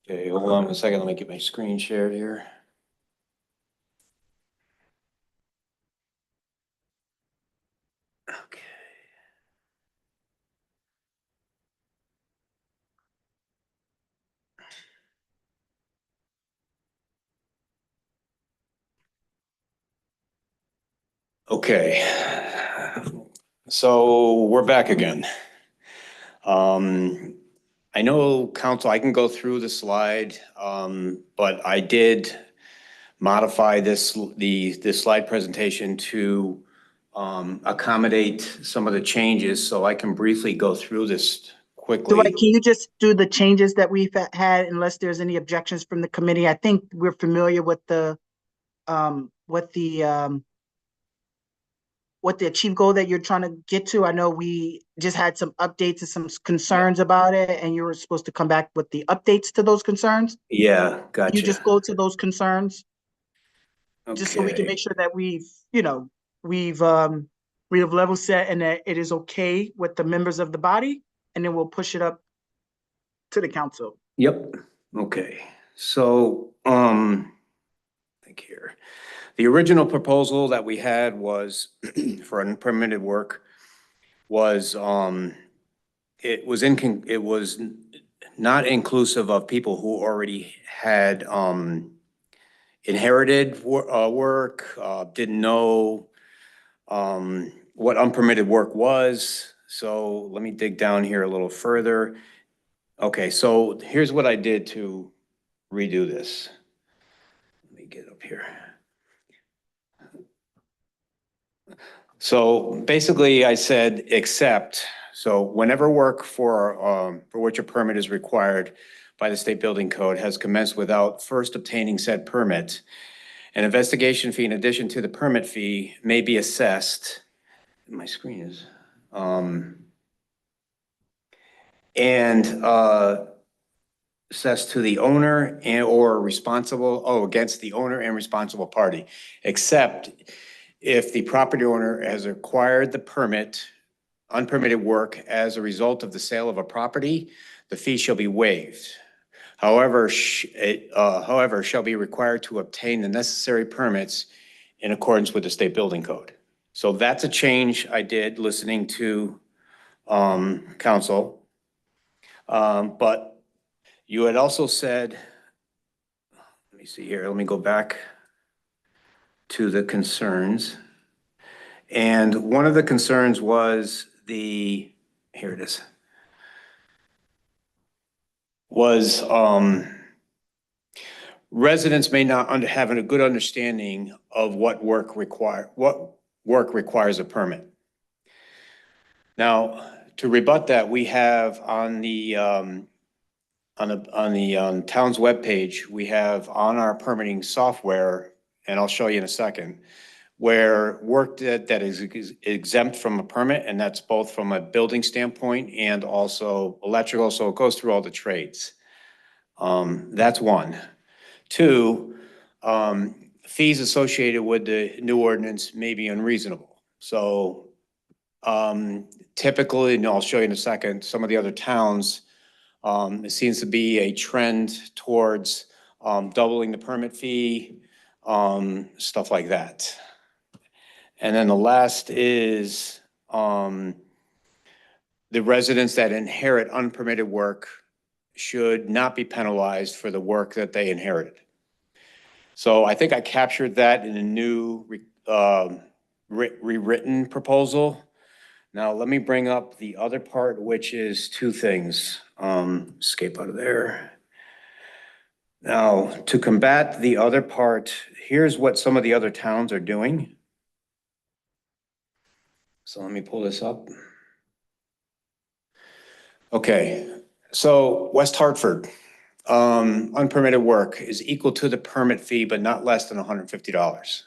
Okay, hold on a second. Let me get my screen shared here. Okay. Okay. So we're back again. I know council, I can go through the slide, but I did modify this slide presentation to accommodate some of the changes, so I can briefly go through this quickly. Dwight, can you just do the changes that we've had unless there's any objections from the committee? I think we're familiar with the achieved goal that you're trying to get to. I know we just had some updates and some concerns about it, and you were supposed to come back with the updates to those concerns. Yeah, gotcha. You just go to those concerns, just so we can Okay. make sure that we've level set and that it is okay with the members of the body, and then we'll push it up to the council. Yep, okay. So, think here. The original proposal that we had was for unpermitted work was, it was not inclusive of people who already had, inherited work, didn't know, what unpermitted work was. So let me dig down here a little further. Okay, so here's what I did to redo this. Let me get up here. So basically I said, except, so whenever work for which a permit is required by the state building code has commenced without first obtaining said permit, an investigation fee in addition to the permit fee may be assessed. My screen is, assessed to the owner and or responsible, against the owner and responsible party, except if the property owner has acquired the permit, unpermitted work as a result of the sale of a property, the fee shall be waived. However, shall be required to obtain the necessary permits in accordance with the state building code. So that's a change I did listening to council. But you had also said, let me see here, let me go back to the concerns. And one of the concerns was here it is, was residents may not have a good understanding of what work requires a permit. Now, to rebut that, we have on the town's webpage, we have on our permitting software, and I'll show you in a second, where work that is exempt from a permit, and that's both from a building standpoint and also electrical, so it goes through all the trades. That's one. Two, fees associated with the new ordinance may be unreasonable. So typically, and I'll show you in a second, some of the other towns, it seems to be a trend towards doubling the permit fee, stuff like that. And then the last is the residents that inherit unpermitted work should not be penalized for the work that they inherited. So I think I captured that in a new rewritten proposal. Now let me bring up the other part, which is two things. Escape out of there. Now, to combat the other part, here's what some of the other towns are doing. So let me pull this up. Okay, so West Hartford, unpermitted work is equal to the permit fee, but not less than $150.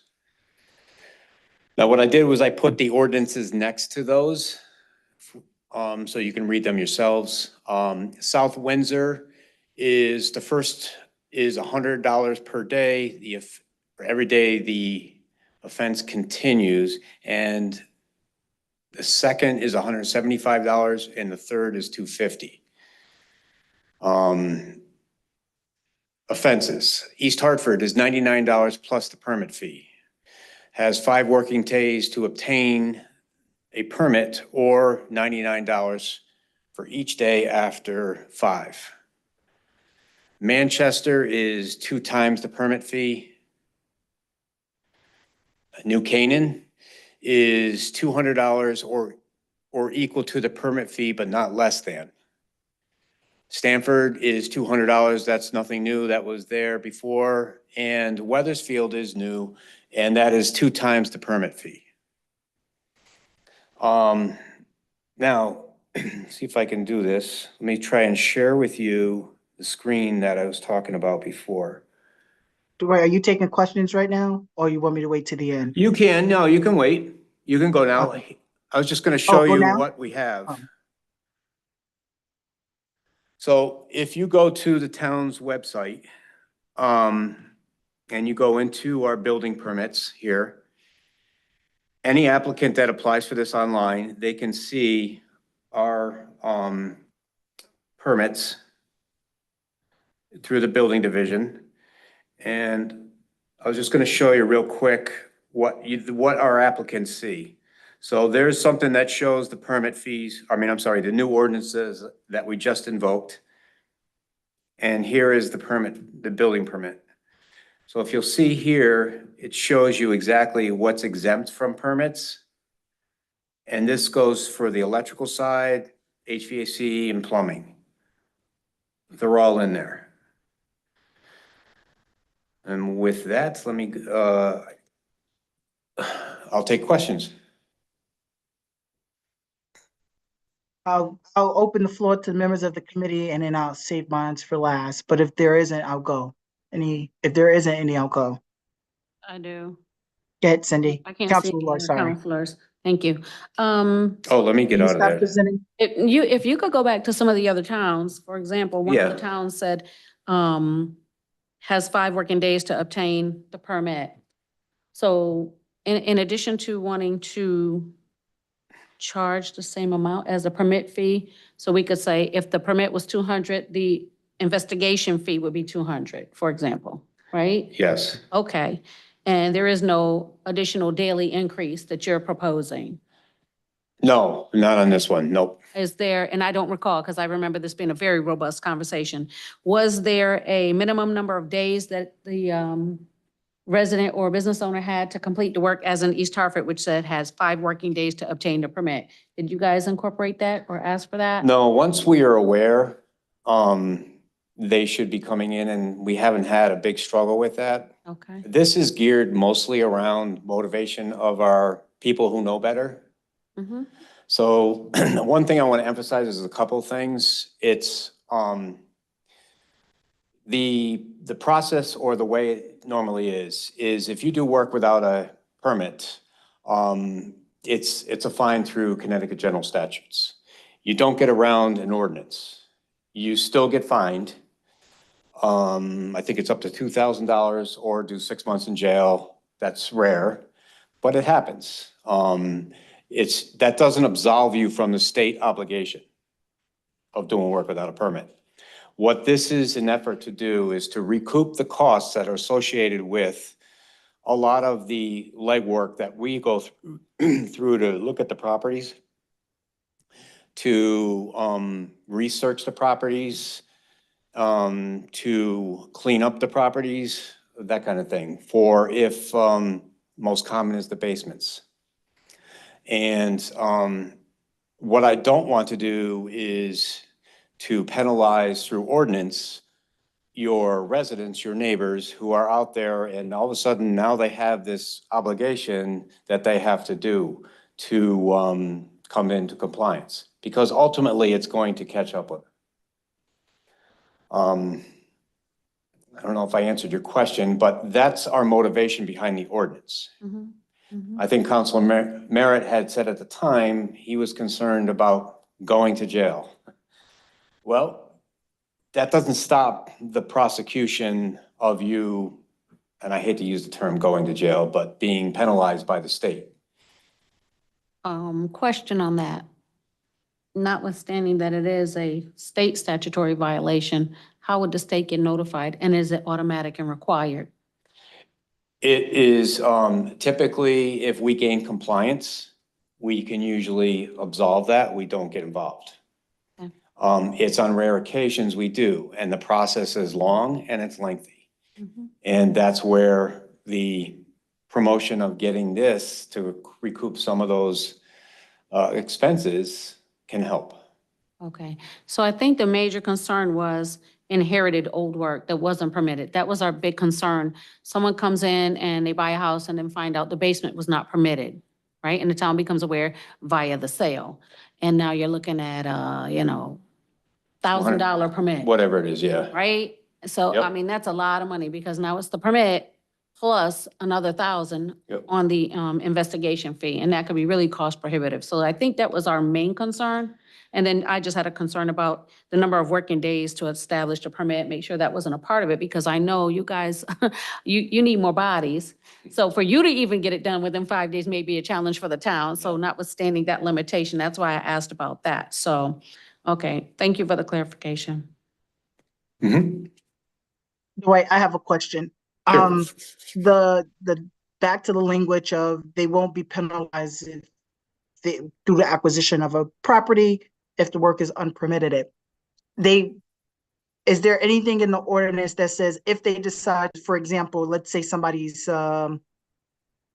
Now, what I did was I put the ordinances next to those, so you can read them yourselves. South Windsor is, the first is $100 per day. For every day the offense continues, and the second is $175, and the third is $250. Offenses. East Hartford is $99 plus the permit fee. Has 5 working days to obtain a permit, or $99 for each day after 5. Manchester is 2 times the permit fee. New Canaan is $200 or equal to the permit fee, but not less than. Stanford is $200. That's nothing new. That was there before. And Weathersfield is new, and that is 2 times the permit fee. Now, see if I can do this. Let me try and share with you the screen that I was talking about before. Dwayne, are you taking questions right now, or you want me to wait to the end? You can, no, you can wait. You can go now. Okay. I was just gonna show go you now? what we have. Oh. So if you go to the town's website, and you go into our building permits here, any applicant that applies for this online, they can see our, permits through the building division. And I was just gonna show you real quick what our applicants see. So there's something that shows the permit fees, the new ordinances that we just invoked. And here is the permit, the building permit. So if you'll see here, it shows you exactly what's exempt from permits. And this goes for the electrical side, HVAC, and plumbing. They're all in there. And with that, let me, I'll take questions. I'll open the floor to members of the committee, and then I'll save mine for last. But if there isn't, I'll go. If there isn't any, I'll go. I do. Go ahead, Cindy. I can't see Councilor any Lloyd, other sorry. counselors. Thank you. Oh, let me get Can you out of stop there. presenting? If you could go back to some of the other towns, for example, one of Yeah. the towns said, has 5 working days to obtain the permit. So in addition to wanting to charge the same amount as a permit fee, so we could say if the permit was 200, the investigation fee would be 200, for example, right? Yes. Okay. And there is no additional daily increase that you're proposing? No, not on this one. Nope. Is there, and I don't recall, because I remember this being a very robust conversation, was there a minimum number of days that the resident or business owner had to complete the work, as in East Hartford, which said has 5 working days to obtain the permit? Did you guys incorporate that or ask for that? No, once we are aware, they should be coming in, and we haven't had a big struggle with that. Okay. This is geared mostly around motivation of our people who know better. Mm-hmm. So one thing I want to emphasize is a couple of things. It's the process, or the way it normally is if you do work without a permit, it's a fine through Connecticut general statutes. You don't get around an ordinance. You still get fined. I think it's up to $2,000 or do 6 months in jail. That's rare, but it happens. That doesn't absolve you from the state obligation of doing work without a permit. What this is an effort to do is to recoup the costs that are associated with a lot of the legwork that we go through to look at the properties, to research the properties, to clean up the properties, that kind of thing, for if most common is the basements. And what I don't want to do is to penalize through ordinance your residents, your neighbors who are out there, and all of a sudden now they have this obligation that they have to do to come into compliance, because ultimately it's going to catch up with it. I don't know if I answered your question, but that's our motivation behind the ordinance. Mhm, mhm. I think Councilor Merritt had said at the time, he was concerned about going to jail. Well, that doesn't stop the prosecution of you, and I hate to use the term going to jail, but being penalized by the state. Question on that. Notwithstanding that it is a state statutory violation, how would the state get notified? And is it automatic and required? It is typically, if we gain compliance, we can usually absolve that. We don't get involved. Okay. It's on rare occasions we do, and the process is long and it's lengthy. Mhm. And that's where the promotion of getting this to recoup some of those expenses can help. Okay, so I think the major concern was inherited old work that wasn't permitted. That was our big concern. Someone comes in and they buy a house and then find out the basement was not permitted, right? And the town becomes aware via the sale. And now you're looking at, $1,000 permit, Whatever it is, yeah. right? So, I Yep. mean, that's a lot of money because now it's the permit plus another 1,000 Yep. on the investigation fee, and that could be really cost prohibitive. So I think that was our main concern. And then I just had a concern about the number of working days to establish a permit, make sure that wasn't a part of it, because I know you guys, you need more bodies. So for you to even get it done within 5 days may be a challenge for the town. So notwithstanding that limitation, that's why I asked about that. So, okay, thank you for the clarification. Mhm. Dwight, I have a question. Sure. The back to the language of they won't be penalized if through the acquisition of a property if the work is unpermitted. Is there anything in the ordinance that says if they decide, for example, let's say somebody's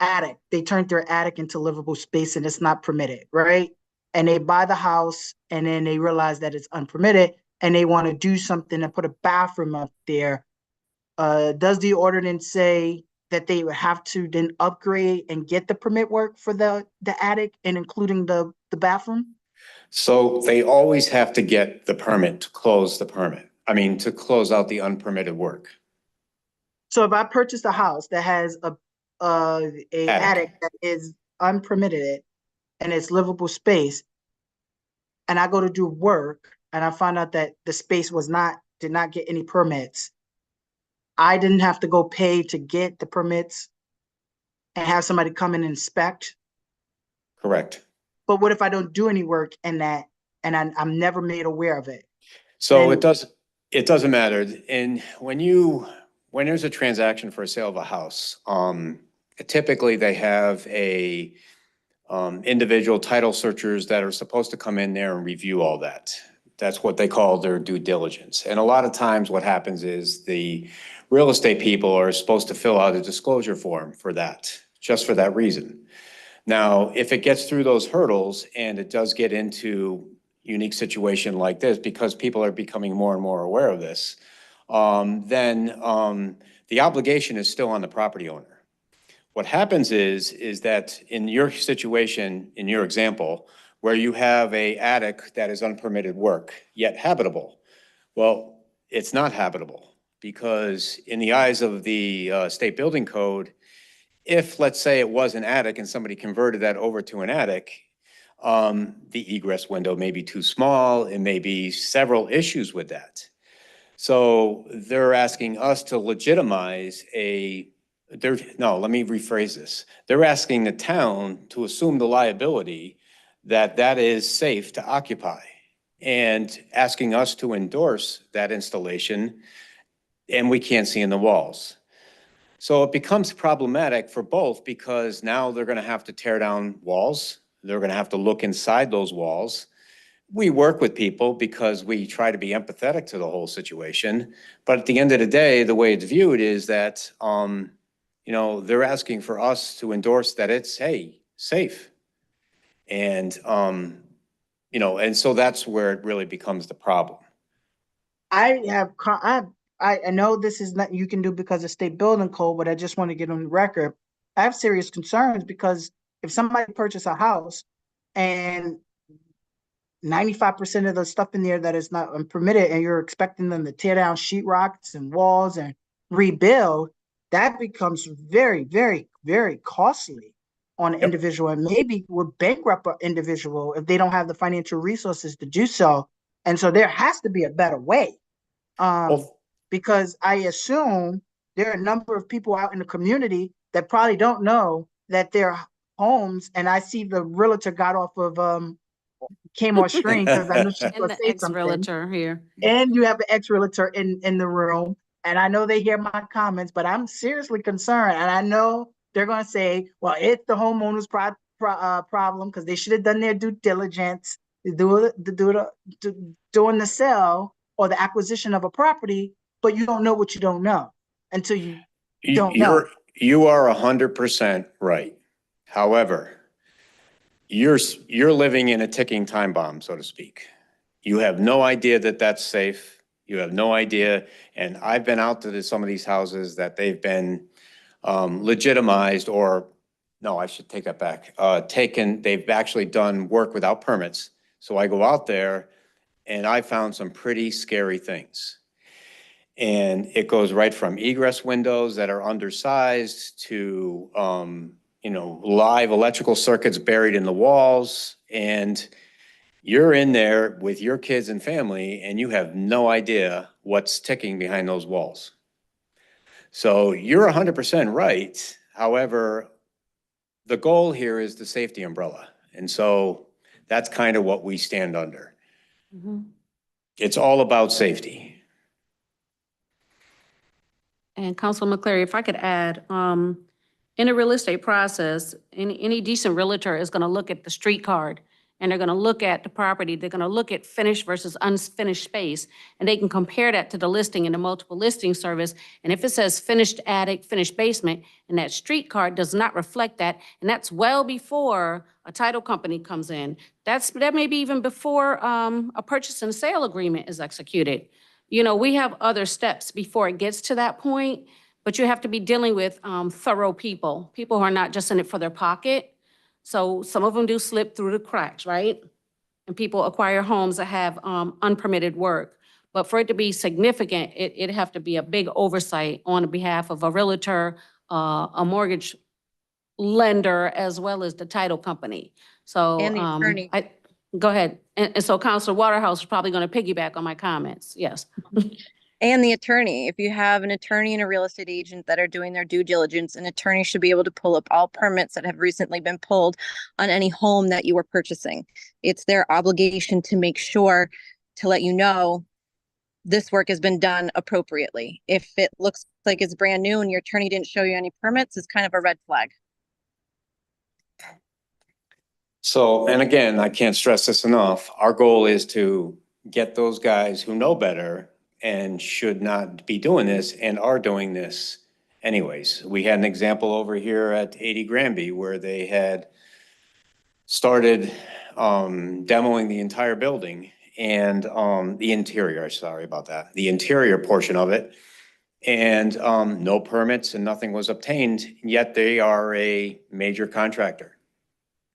attic, they turned their attic into livable space and it's not permitted, right? And they buy the house and then they realize that it's unpermitted and they want to do something and put a bathroom up there. Does the ordinance say that they would have to then upgrade and get the permit work for the attic and including the bathroom? So they always have to get the permit to close the permit. I mean, to close out the unpermitted work. So if I purchase a house that has a attic that is unpermitted and it's livable space, and I go to do work and I find out that the space did not get any permits, I didn't have to go pay to get the permits and have somebody come and inspect. Correct. But what if I don't do any work in that and I'm never made aware of it? So Then- it doesn't matter. And when there's a transaction for a sale of a house, typically they have a individual title searchers that are supposed to come in there and review all that. That's what they call their due diligence. And a lot of times what happens is the real estate people are supposed to fill out a disclosure form for that, just for that reason. Now, if it gets through those hurdles and it does get into unique situation like this, because people are becoming more and more aware of this, then the obligation is still on the property owner. What happens is that in your situation, in your example, where you have a attic that is unpermitted work, yet habitable, well, it's not habitable because in the eyes of the state building code, if, let's say it was an attic and somebody converted that over to an attic, the egress window may be too small, it may be several issues with that. So they're asking us to legitimize let me rephrase this. They're asking the town to assume the liability that that is safe to occupy and asking us to endorse that installation, and we can't see in the walls. So it becomes problematic for both because now they're gonna have to tear down walls. They're gonna have to look inside those walls. We work with people because we try to be empathetic to the whole situation. But at the end of the day, the way it's viewed is that, they're asking for us to endorse that it's, hey, safe. And, and so that's where it really becomes the problem. I know this is nothing you can do because of state building code, but I just want to get on the record. I have serious concerns because if somebody purchases a house and 95% of the stuff in there that is not permitted, and you're expecting them to tear down sheetrocks and walls and rebuild, that becomes very, very, very costly on an individual, and maybe would bankrupt an individual if they don't have the financial resources to do so. And so there has to be a better way. Because I assume there are a number of people out in the community that probably don't know that their homes, and I see the realtor got off of came on screen because I know she's And gonna the say something. ex-realtor here. And you have an ex-realtor in the room, and I know they hear my comments, but I'm seriously concerned. And I know they're gonna say, well, it's the homeowner's problem because they should have done their due diligence doing the sale or the acquisition of a property, but you don't know what you don't know until you don't know. You are 100% right. However, you're living in a ticking time bomb, so to speak. You have no idea that that's safe. You have no idea. And I've been out to some of these houses that they've been legitimized, or no, I should take that back. They've actually done work without permits. So I go out there and I found some pretty scary things. And it goes right from egress windows that are undersized to, live electrical circuits buried in the walls. And you're in there with your kids and family and you have no idea what's ticking behind those walls. So you're 100% right. However, the goal here is the safety umbrella. And so that's kind of what we stand under. Mhm. It's all about safety. And Councilman McCleary, if I could add, in a real estate process, any decent realtor is gonna look at the street card, and they're gonna look at the property, they're gonna look at finished versus unfinished space, and they can compare that to the listing in the multiple listing service. And if it says finished attic, finished basement, and that street card does not reflect that, and that's well before a title company comes in, that may be even before a purchase and sale agreement is executed. We have other steps before it gets to that point, but you have to be dealing with thorough people who are not just in it for their pocket. So some of them do slip through the cracks, right? And people acquire homes that have unpermitted work. But for it to be significant, it'd have to be a big oversight on behalf of a realtor, a mortgage lender, as well as the title company. So And the attorney. Go ahead. And so Counselor Waterhouse is probably going to piggyback on my comments. Yes. And the attorney. If you have an attorney and a real estate agent that are doing their due diligence, an attorney should be able to pull up all permits that have recently been pulled on any home that you are purchasing. It's their obligation to make sure to let you know this work has been done appropriately. If it looks like it's brand new and your attorney didn't show you any permits, it's kind of a red flag. So, and again, I can't stress this enough. Our goal is to get those guys who know better and should not be doing this and are doing this anyways. We had an example over here at 80 Granby where they had started demoing the entire building and the interior, sorry about that, the interior portion of it. And no permits and nothing was obtained, yet they are a major contractor.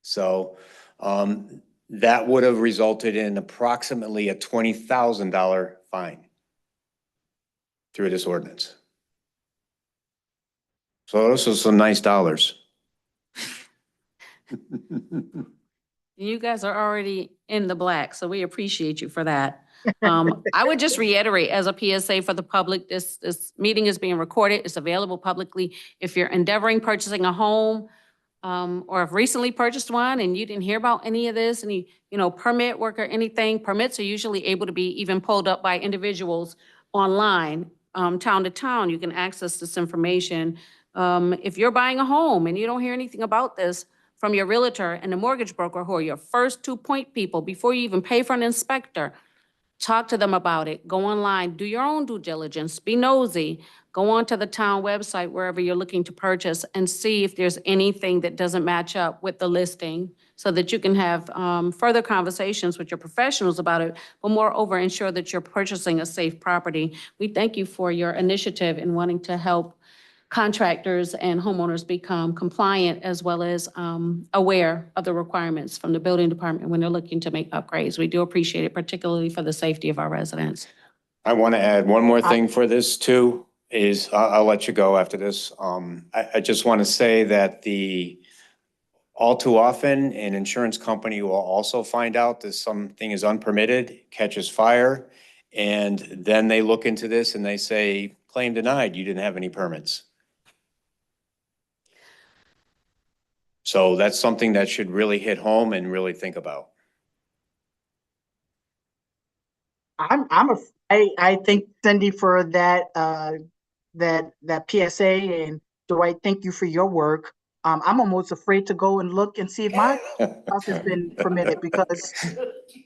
So that would have resulted in approximately a $20,000 fine through this ordinance. So those are some nice dollars. You guys are already in the black, so we appreciate you for that. I would just reiterate as a PSA for the public, this meeting is being recorded. It's available publicly. If you're endeavoring purchasing a home, or have recently purchased one and you didn't hear about any of this, any, permit work or anything, permits are usually able to be even pulled up by individuals online, town to town. You can access this information. If you're buying a home and you don't hear anything about this from your realtor and the mortgage broker, who are your first 2-point people, before you even pay for an inspector, talk to them about it. Go online, do your own due diligence, be nosy. Go on to the town website, wherever you're looking to purchase, and see if there's anything that doesn't match up with the listing, so that you can have further conversations with your professionals about it, but moreover, ensure that you're purchasing a safe property. We thank you for your initiative in wanting to help contractors and homeowners become compliant as well as aware of the requirements from the building department when they're looking to make upgrades. We do appreciate it, particularly for the safety of our residents. I want to add one more thing for this too, is I'll let you go after this. I just want to say that all too often, an insurance company will also find out that something is unpermitted, catches fire, and then they look into this and they say, claim denied, you didn't have any permits. So that's something that should really hit home and really think about. I thank Cindy for that, that PSA, and Dwight, thank you for your work. I'm almost afraid to go and look and see if my house has been permitted, because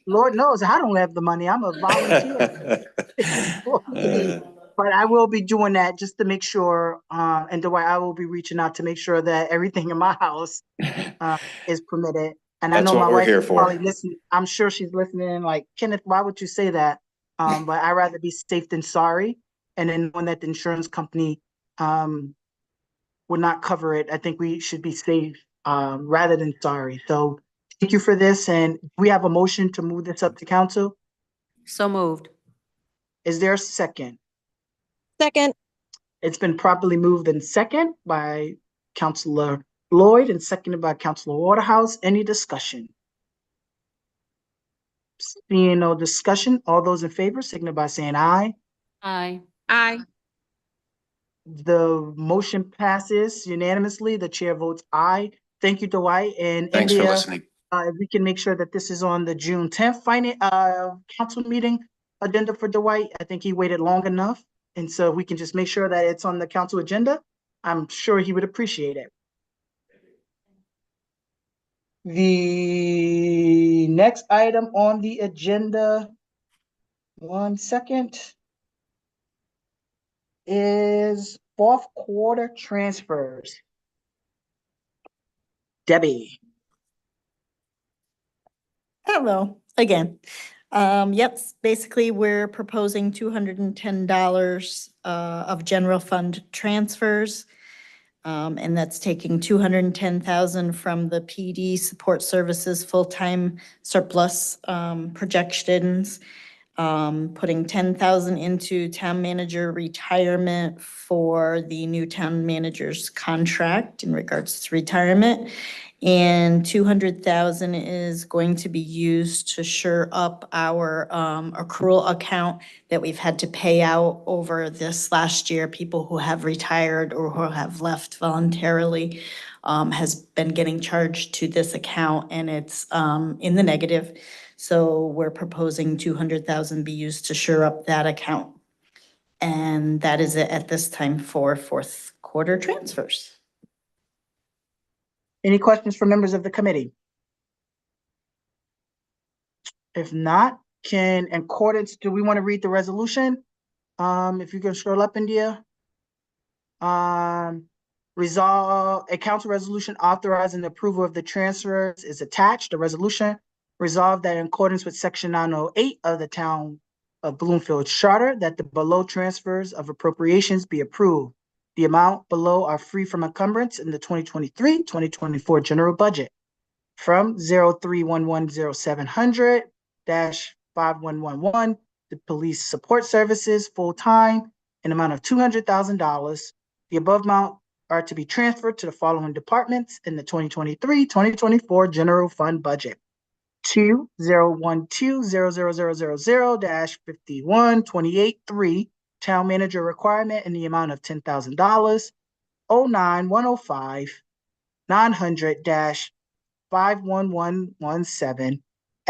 Lord knows I don't have the money. I'm a volunteer. But I will be doing that just to make sure, and Dwight, I will be reaching out to make sure that everything in my house is permitted. And I That's know what my we're wife here is for. probably listening. I'm sure she's listening like, Kenneth, why would you say that? But I'd rather be safe than sorry. And then knowing that the insurance company would not cover it, I think we should be safe rather than sorry. So thank you for this. And we have a motion to move this up to council. So moved. Is there a second? Second. It's been properly moved in second by Councilor Lloyd and seconded by Councilor Waterhouse. Any discussion? Seeing no discussion, all those in favor signify by saying aye. Aye. Aye. The motion passes unanimously. The chair votes aye. Thank you, Dwight. And Thanks for India, listening. we can make sure that this is on the June 10th council meeting agenda for Dwight. I think he waited long enough. And so we can just make sure that it's on the council agenda. I'm sure he would appreciate it. The next item on the agenda, one second, is fourth quarter transfers. Debbie. Hello, again. Yep, basically, we're proposing $210 of general fund transfers. And that's taking 210,000 from the PD support services full-time surplus projections, putting 10,000 into town manager retirement for the new town manager's contract in regards to retirement. And 200,000 is going to be used to shore up our accrual account that we've had to pay out over this last year. People who have retired or who have left voluntarily has been getting charged to this account, and it's in the negative. So we're proposing 200,000 be used to shore up that account. And that is it at this time for fourth quarter transfers. Any questions from members of the committee? If not, in accordance, do we want to read the resolution? If you can scroll up, India. Resolve, a council resolution authorizing the approval of the transfers is attached. The resolution resolved that in accordance with section 908 of the town of Bloomfield charter, that the below transfers of appropriations be approved. The amount below are free from encumbrance in the 2023-2024 general budget from 03110700-5111, the police support services full-time, an amount of $200,000. The above amount are to be transferred to the following departments in the 2023-2024 general fund budget. 20120000-51283, town manager requirement in the amount of $10,000. 09105 900-51117,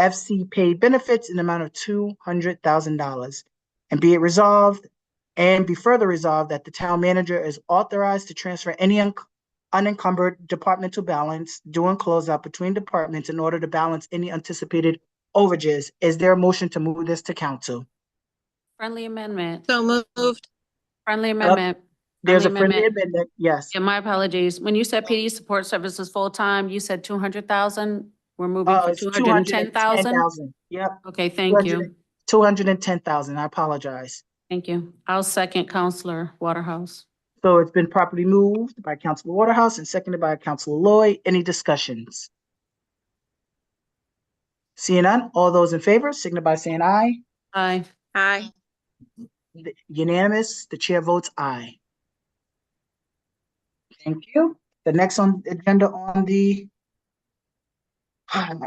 FC paid benefits in the amount of $200,000. And be it resolved, and be further resolved that the town manager is authorized to transfer any unencumbered departmental balance due and closeout between departments in order to balance any anticipated overages. Is there a motion to move this to council? Friendly amendment. So moved. Friendly amendment. There's a friendly amendment, yes. Yeah, my apologies. When you said PD support services full-time, you said 200,000? We're moving for It's 210,000? 210,000. Yep, Okay, thank you. 210,000. I apologize. Thank you. I'll second Counselor Waterhouse. So it's been properly moved by Councilor Waterhouse and seconded by Councilor Lloyd. Any discussions? Seeing none, all those in favor signify by saying aye. Aye. Aye. Unanimous, the chair votes aye. Thank you. The next on the agenda on the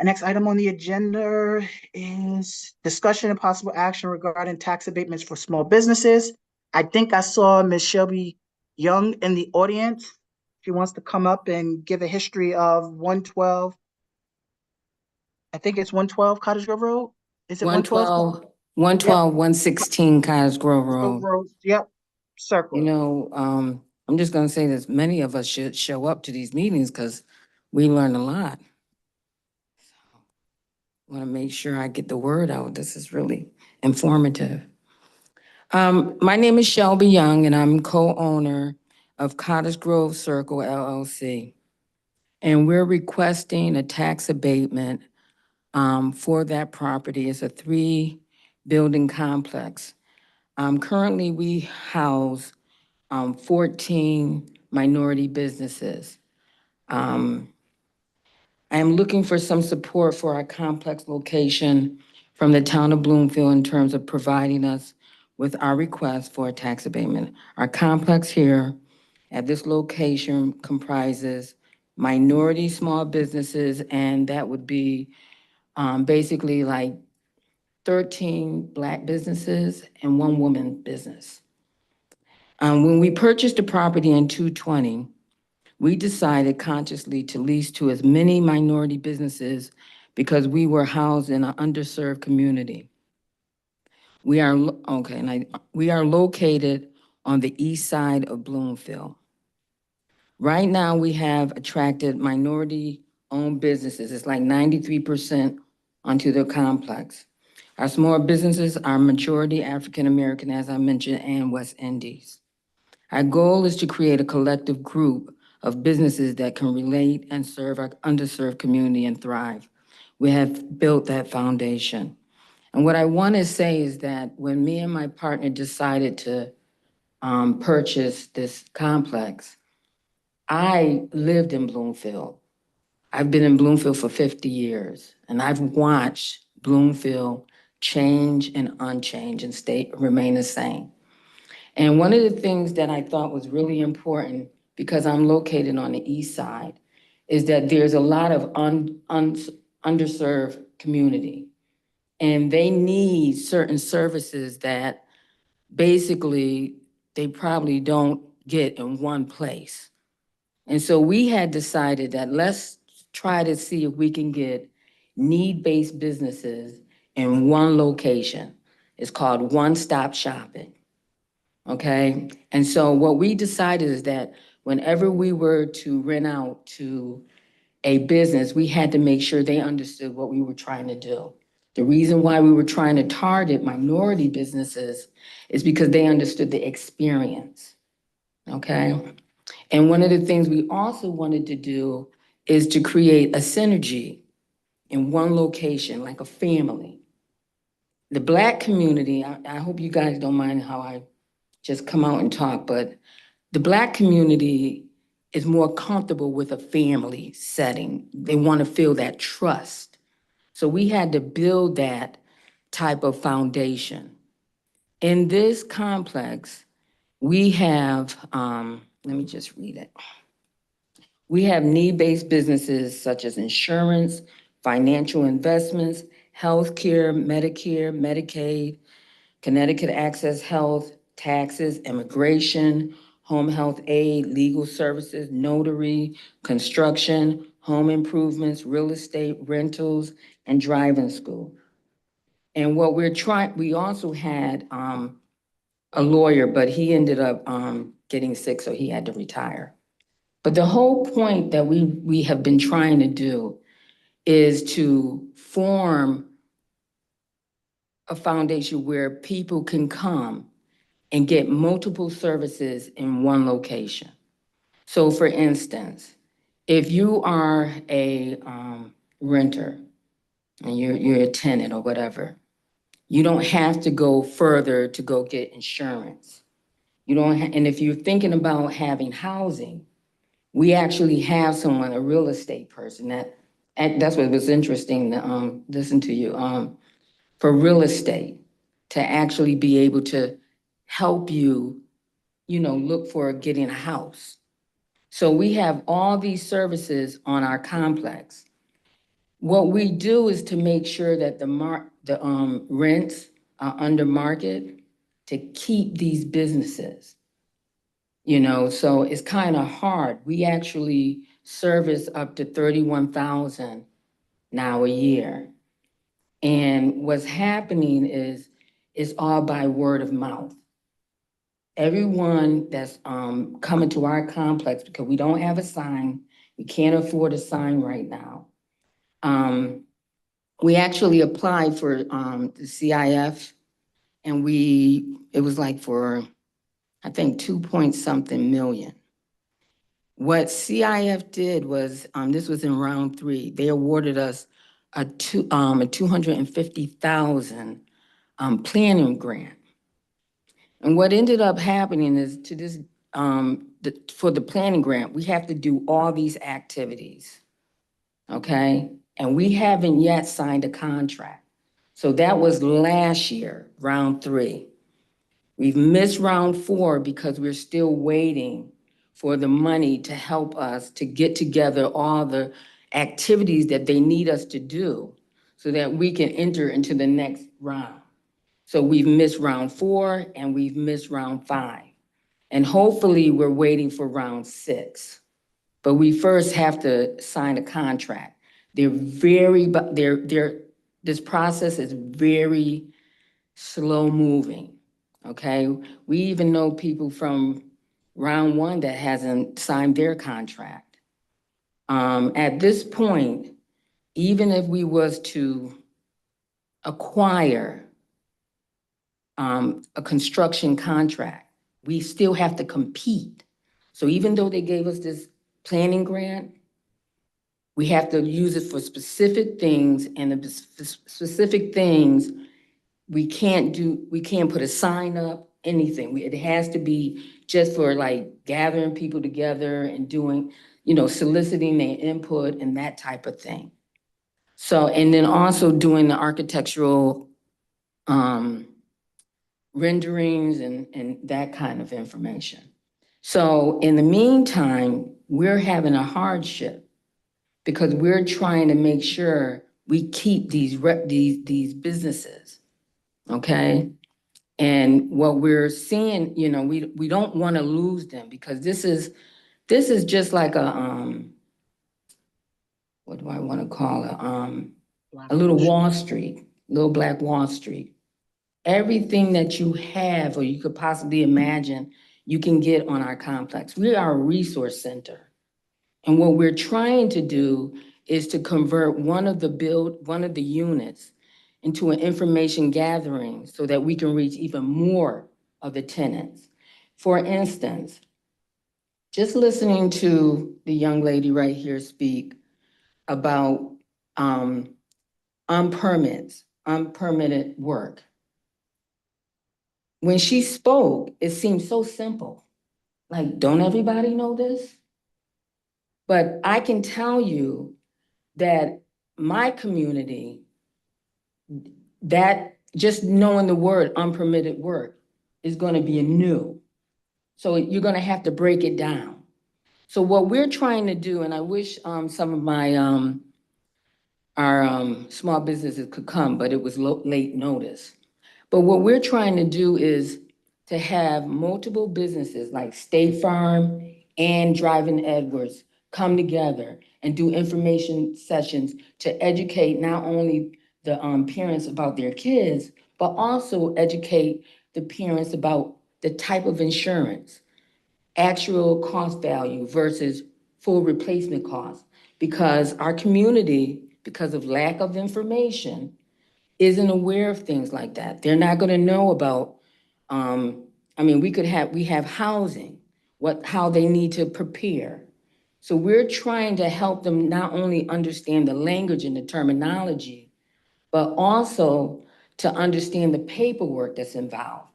next item on the agenda is discussion and possible action regarding tax abatements for small businesses. I think I saw Ms. Shelby Young in the audience. She wants to come up and give a history of 112. I think it's 112 Cottage Grove Road. Is it 112? 112, 116 Cottage Grove Road. Road, yep, circle. You know, I'm just gonna say that many of us should show up to these meetings because we learn a lot. Want to make sure I get the word out. This is really informative. My name is Shelby Young and I'm co-owner of Cottage Grove Circle LLC. And we're requesting a tax abatement for that property. It's a 3-building complex. Currently, we house 14 minority businesses. I am looking for some support for our complex location from the town of Bloomfield in terms of providing us with our request for a tax abatement. Our complex here at this location comprises minority small businesses, and that would be basically like 13 Black businesses and 1 woman business. When we purchased the property in 2020, we decided consciously to lease to as many minority businesses because we were housed in an underserved community. We are located on the east side of Bloomfield. Right now, we have attracted minority-owned businesses. It's like 93% onto the complex. Our small businesses are majority African-American, as I mentioned, and West Indies. Our goal is to create a collective group of businesses that can relate and serve our underserved community and thrive. We have built that foundation. And what I want to say is that when me and my partner decided to purchase this complex, I lived in Bloomfield. I've been in Bloomfield for 50 years, and I've watched Bloomfield change and unchange and remain the same. And one of the things that I thought was really important, because I'm located on the east side, is that there's a lot of underserved community. And they need certain services that basically they probably don't get in one place. And so we had decided that let's try to see if we can get need-based businesses in one location. It's called one-stop shopping. Okay, and so what we decided is that whenever we were to rent out to a business, we had to make sure they understood what we were trying to do. The reason why we were trying to target minority businesses is because they understood the experience, okay? And one of the things we also wanted to do is to create a synergy in one location, like a family. The Black community, I hope you guys don't mind how I just come out and talk, but the Black community is more comfortable with a family setting. They want to feel that trust. So we had to build that type of foundation. In this complex, we have, let me just read it. We have need-based businesses such as insurance, financial investments, healthcare, Medicare, Medicaid, Connecticut Access Health, taxes, immigration, home health aid, legal services, notary, construction, home improvements, real estate, rentals, and driving school. And what we also had a lawyer, but he ended up getting sick, so he had to retire. But the whole point that we have been trying to do is to form a foundation where people can come and get multiple services in one location. So for instance, if you are a renter and you're a tenant or whatever, you don't have to go further to go get insurance. You don't, and if you're thinking about having housing, we actually have someone, a real estate person and that's what was interesting to, listen to you, for real estate, to actually be able to help you, look for getting a house. So we have all these services on our complex. What we do is to make sure that the rents are under market to keep these businesses. So it's kind of hard. We actually service up to 31,000 now a year. And what's happening is it's all by word of mouth. Everyone that's coming to our complex, because we don't have a sign, we can't afford a sign right now. We actually applied for the CIF, and it was like for, I think, 2 point something million. What CIF did was, this was in round 3, they awarded us a 250,000 planning grant. And what ended up happening is to this, for the planning grant, we have to do all these activities, okay? And we haven't yet signed a contract. So that was last year, round 3. We've missed round 4 because we're still waiting for the money to help us to get together all the activities that they need us to do so that we can enter into the next round. So we've missed round 4 and we've missed round 5. And hopefully we're waiting for round 6. But we first have to sign a contract. This process is very slow moving, okay? We even know people from round 1 that hasn't signed their contract. At this point, even if we was to acquire a construction contract, we still have to compete. So even though they gave us this planning grant, we have to use it for specific things, and the specific things we can't put a sign up, anything. It has to be just for like gathering people together and doing, soliciting their input and that type of thing. So, and then also doing the architectural renderings and that kind of information. So in the meantime, we're having a hardship because we're trying to make sure we keep these businesses, okay? And what we're seeing, we don't want to lose them, because this is just like a what do I want to call it? A little Wall Street, little Black Wall Street. Everything that you have or you could possibly imagine, you can get on our complex. We are a resource center. And what we're trying to do is to convert one of the units into an information gathering so that we can reach even more of the tenants. For instance, just listening to the young lady right here speak about unpermitted work. When she spoke, it seemed so simple. Like, don't everybody know this? But I can tell you that my community, that just knowing the word unpermitted work is going to be new. So you're going to have to break it down. So what we're trying to do, and I wish some of my our small businesses could come, but it was late notice. But what we're trying to do is to have multiple businesses like State Farm and Driving Edwards come together and do information sessions to educate not only the parents about their kids, but also educate the parents about the type of insurance, actual cost value versus full replacement cost. Because our community, because of lack of information, isn't aware of things like that. They're not gonna know about, we have housing, how they need to prepare. So we're trying to help them not only understand the language and the terminology, but also to understand the paperwork that's involved.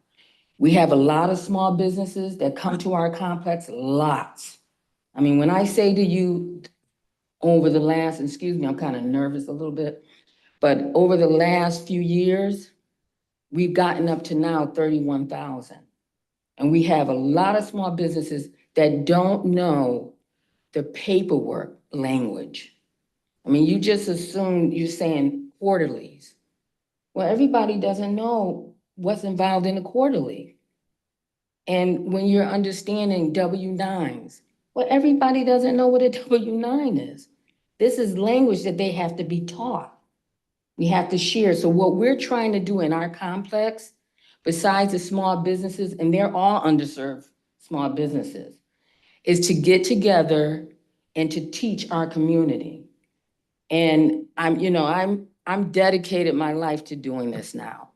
We have a lot of small businesses that come to our complex, lots. I mean, when I say to you, over the last, excuse me, I'm kind of nervous a little bit, but over the last few years, we've gotten up to now 31,000. And we have a lot of small businesses that don't know the paperwork language. I mean, you just assume you're saying quarterlies. Well, everybody doesn't know what's involved in a quarterly. And when you're understanding W-9s, well, everybody doesn't know what a W-9 is. This is language that they have to be taught. We have to share. So what we're trying to do in our complex, besides the small businesses, and they're all underserved small businesses, is to get together and to teach our community. And I'm dedicated my life to doing this now.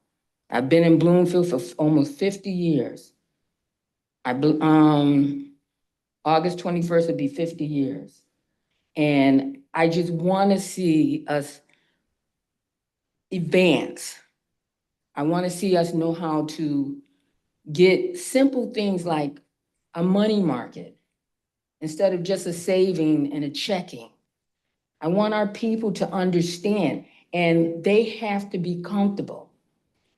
I've been in Bloomfield for almost 50 years. August 21st would be 50 years. And I just want to see us advance. I want to see us know how to get simple things like a money market instead of just a saving and a checking. I want our people to understand, and they have to be comfortable.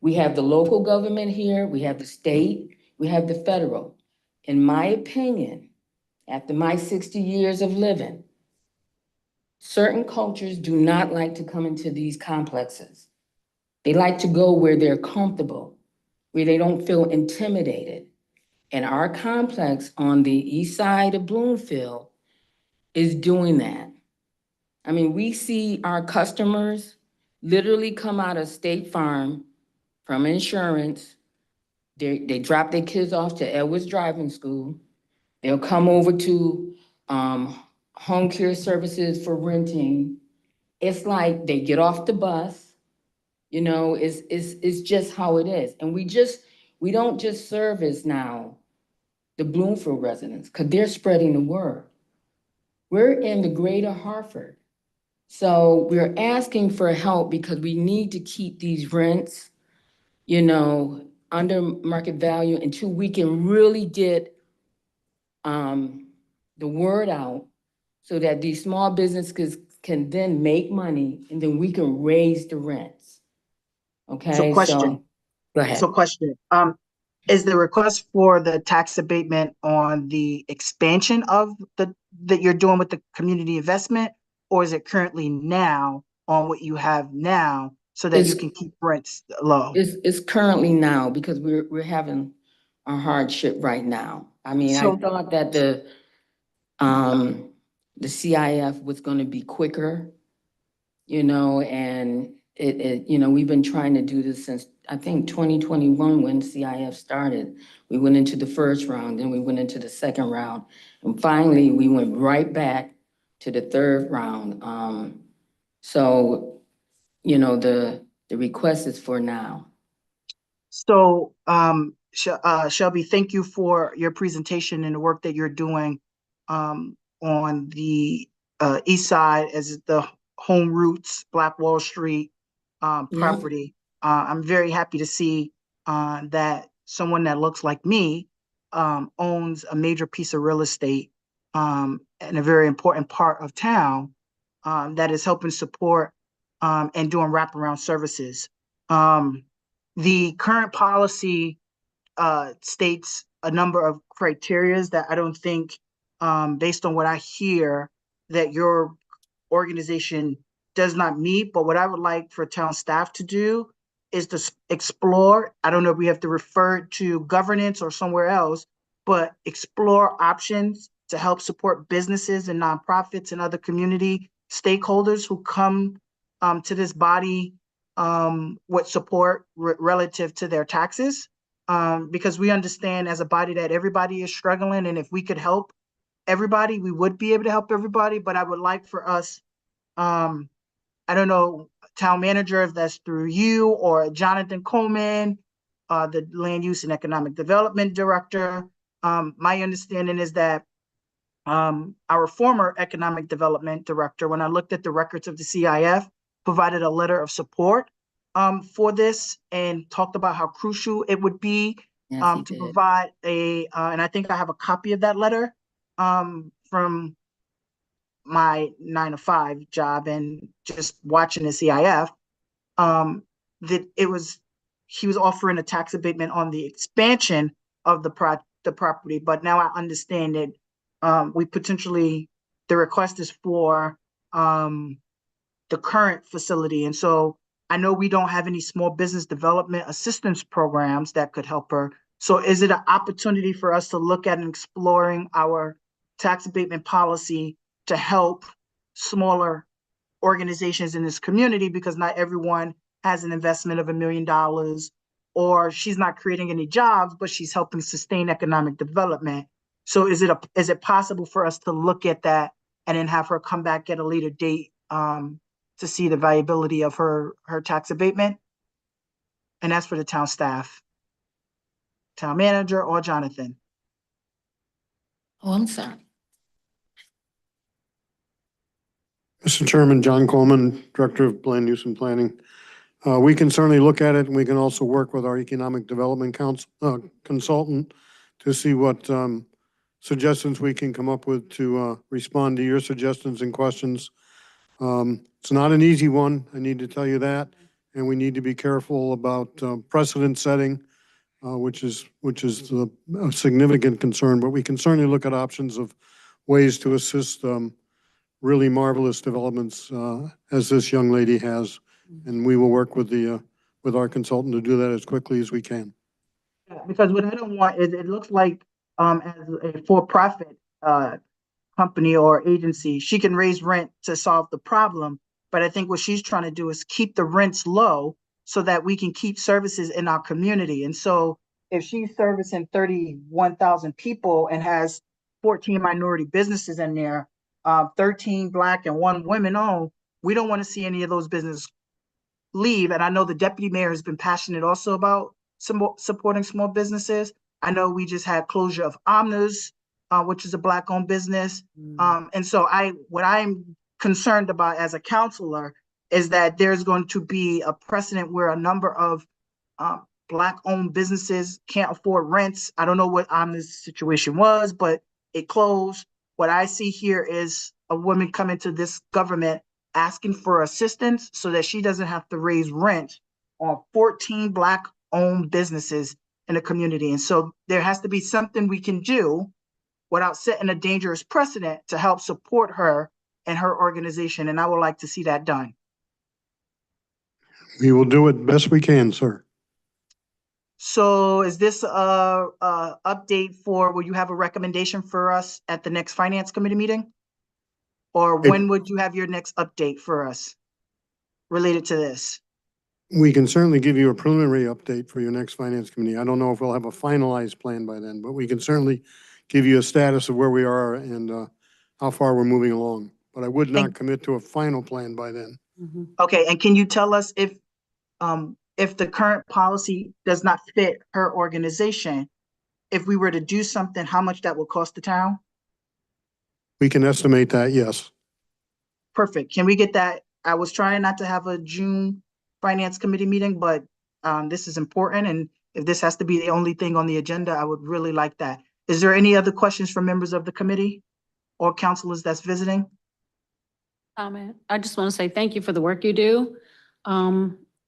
We have the local government here, we have the state, we have the federal. In my opinion, after my 60 years of living, certain cultures do not like to come into these complexes. They like to go where they're comfortable, where they don't feel intimidated. And our complex on the east side of Bloomfield is doing that. I mean, we see our customers literally come out of State Farm from insurance. They drop their kids off to Edwards Driving School. They'll come over to home care services for renting. It's like they get off the bus, it's just how it is. And we don't just service now the Bloomfield residents, because they're spreading the word. We're in the greater Hartford. So we're asking for help because we need to keep these rents, under market value until we can really get the word out so that these small businesses can then make money and then we can raise the rents. Okay, So question. Go ahead. So question, is the request for the tax abatement on the expansion of that you're doing with the community investment, or is it currently now on what you have now so that you can keep rents low? It's currently now because we're having a hardship right now. I mean, I thought that the CIF was going to be quicker, and we've been trying to do this since, I think, 2021 when CIF started. We went into the first round, then we went into the second round, and finally we went right back to the third round. So, the request is for now. So, Shelby, thank you for your presentation and the work that you're doing on the east side as the Home Roots, Black Wall Street property. I'm very happy to see that someone that looks like me owns a major piece of real estate in a very important part of town that is helping support and doing wraparound services. The current policy states a number of criterias that I don't think, based on what I hear, that your organization does not meet. But what I would like for town staff to do is to explore, I don't know if we have to refer to governance or somewhere else, but explore options to help support businesses and nonprofits and other community stakeholders who come to this body with support relative to their taxes, because we understand as a body that everybody is struggling, and if we could help everybody, we would be able to help everybody. But I would like for us, I don't know, town manager, if that's through you or Jonathan Coleman, the Land Use and Economic Development Director. My understanding is that our former Economic Development Director, when I looked at the records of the CIF, provided a letter of support for this and talked about how crucial it would be Yes, he to did. provide and I think I have a copy of that letter, from my 9 to 5 job and just watching the CIF, that he was offering a tax abatement on the expansion of the property, but now I understand that, the request is for, the current facility. And so I know we don't have any small business development assistance programs that could help her. So is it an opportunity for us to look at and exploring our tax abatement policy to help smaller organizations in this community, because not everyone has an investment of $1 million, or she's not creating any jobs, but she's helping sustain economic development. So is it possible for us to look at that and then have her come back at a later date, to see the viability of her tax abatement? And that's for the town staff, town manager or Jonathan. Oh, I'm sorry. Mr. Chairman, John Coleman, Director of Land Use and Planning. We can certainly look at it, and we can also work with our Economic Development consultant to see what suggestions we can come up with to respond to your suggestions and questions. It's not an easy one, I need to tell you that, and we need to be careful about precedent setting, which is a significant concern, but we can certainly look at options of ways to assist really marvelous developments as this young lady has, and we will work with our consultant to do that as quickly as we can. Because what I don't want is, it looks like, as a for-profit company or agency, she can raise rent to solve the problem. But I think what she's trying to do is keep the rents low so that we can keep services in our community. And so if she's servicing 31,000 people and has 14 minority businesses in there, 13 Black and 1 women owned, we don't want to see any of those businesses leave. And I know the deputy mayor has been passionate also about supporting small businesses. I know we just had closure of Omnis, which is a Black-owned business. And so what I'm concerned about as a counselor is that there's going to be a precedent where a number of Black-owned businesses can't afford rents. I don't know what Omnis situation was, but it closed. What I see here is a woman coming to this government asking for assistance so that she doesn't have to raise rent on 14 Black-owned businesses in the community. And so there has to be something we can do without setting a dangerous precedent to help support her and her organization. And I would like to see that done. We will do it best we can, sir. So is this a update for, will you have a recommendation for us at the next finance committee meeting? Or when would you have your next update for us related to this? We can certainly give you a preliminary update for your next finance committee. I don't know if we'll have a finalized plan by then, but we can certainly give you a status of where we are and how far we're moving along. But I would not commit to a final plan by then. Okay, and can you tell us if the current policy does not fit her organization, if we were to do something, how much that will cost the town? We can estimate that, yes. Perfect. Can we get that? I was trying not to have a June finance committee meeting, but this is important. And if this has to be the only thing on the agenda, I would really like that. Is there any other questions from members of the committee or counselors that's visiting? Comment. I just want to say thank you for the work you do.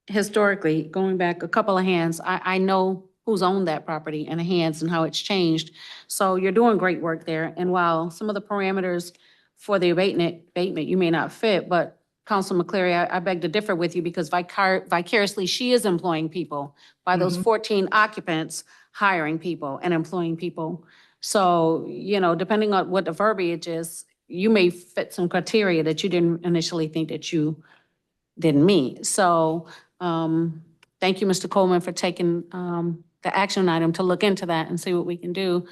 Historically, going back a couple of hands, I know who's owned that property and the hands and how it's changed. So you're doing great work there. And while some of the parameters for the abatement you may not fit, but Council McCleary, I beg to differ with you because vicariously she is employing people by those 14 occupants, hiring people and employing people. So, you know, depending on what the verbiage is, you may fit some criteria that you didn't initially think that you didn't meet. So thank you, Mr. Coleman, for taking the action item to look into that and see what we can do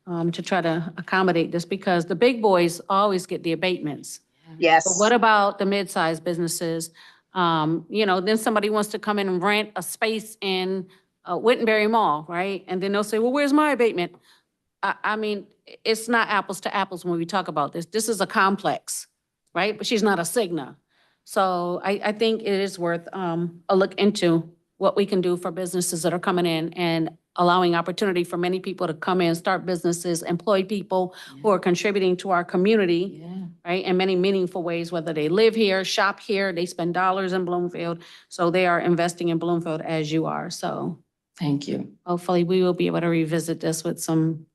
to try to accommodate this, because the big boys always get the abatements. Yes. But what about the mid-sized businesses? You know, then somebody wants to come in and rent a space in Wittenberry Mall, right? And then they'll say, well, where's my abatement? I mean, it's not apples to apples when we talk about this. This is a complex, right? But she's not a Cigna. So I think it is worth a look into what we can do for businesses that are coming in and allowing opportunity for many people to come in, start businesses, employ people who are contributing to our community, Yeah, right, in many meaningful ways, whether they live here, shop here, they spend dollars in Bloomfield. So they are investing in Bloomfield as you are. So thank you. hopefully we will be able to revisit this with some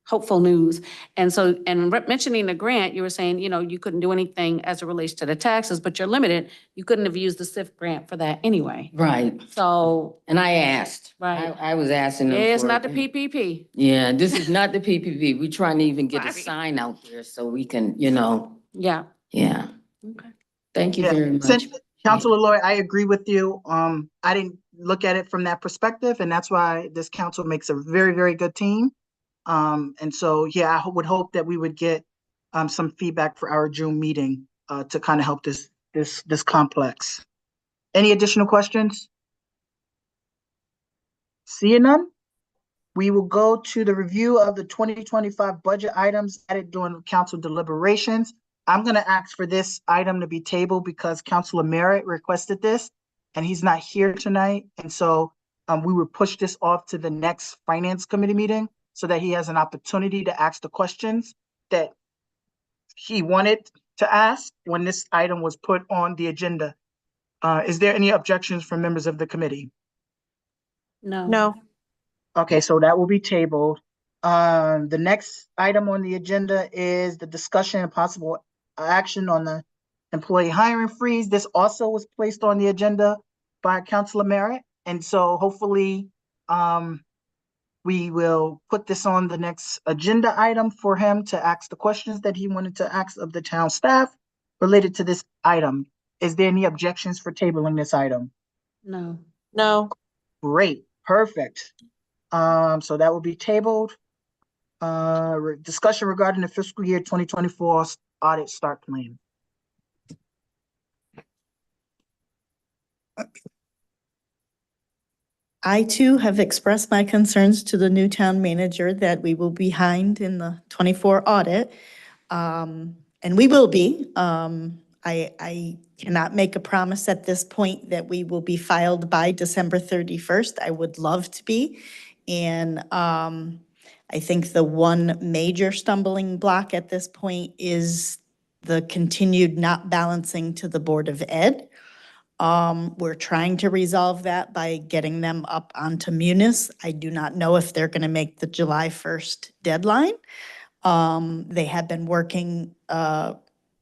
hopeful news. And so, and mentioning the grant, you were saying, you know, you couldn't do anything as it relates to the taxes, but you're limited. You couldn't have used the SIF grant for that anyway. Right, So, and I asked. Right. I was asking them it's for not the it. PPP. Yeah, this is not the PPP. We're trying to even get a Right. sign out there so we can, you know, Yeah. yeah. Okay. Thank you Yeah, very much. since, Councilor Lloyd, I agree with you. I didn't look at it from that perspective, and that's why this council makes a very, very good team. And so, yeah, I would hope that we would get some feedback for our June meeting to kind of help this complex. Any additional questions? Seeing none? We will go to the review of the 2025 budget items added during council deliberations. I'm going to ask for this item to be tabled because Councilor Merritt requested this, and he's not here tonight. And so we will push this off to the next Finance Committee meeting so that he has an opportunity to ask the questions that he wanted to ask when this item was put on the agenda. Is there any objections from members of the committee? No. Okay, so that will be tabled. The next item on the agenda is the discussion and possible action on the employee hiring freeze. This also was placed on the agenda by Councilor Merritt. And so hopefully, we will put this on the next agenda item for him to ask the questions that he wanted to ask of the town staff related to this item. Is there any objections for tabling this item? No. No. Great, perfect. So that will be tabled. Discussion regarding the fiscal year 2024 audit start plan. I too have expressed my concerns to the new town manager that we will be behind in the 24 audit. And we will be. I cannot make a promise at this point that we will be filed by December 31st. I would love to be. And I think the one major stumbling block at this point is the continued not balancing to the Board of Ed. We're trying to resolve that by getting them up onto Munis. I do not know if they're gonna make the July 1st deadline. They have been working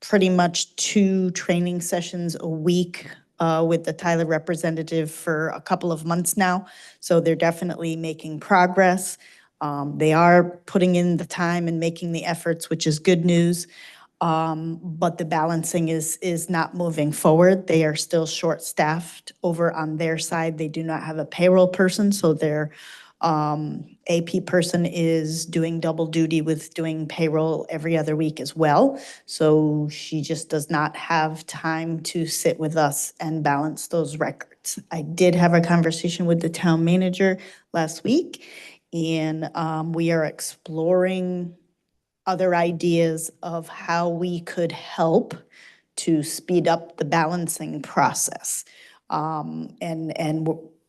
pretty much 2 training sessions a week with the Tyler representative for a couple of months now. So they're definitely making progress. They are putting in the time and making the efforts, which is good news. But the balancing is not moving forward. They are still short-staffed over on their side. They do not have a payroll person, so their AP person is doing double duty with doing payroll every other week as well. So she just does not have time to sit with us and balance those records. I did have a conversation with the town manager last week, and we are exploring other ideas of how we could help to speed up the balancing process. And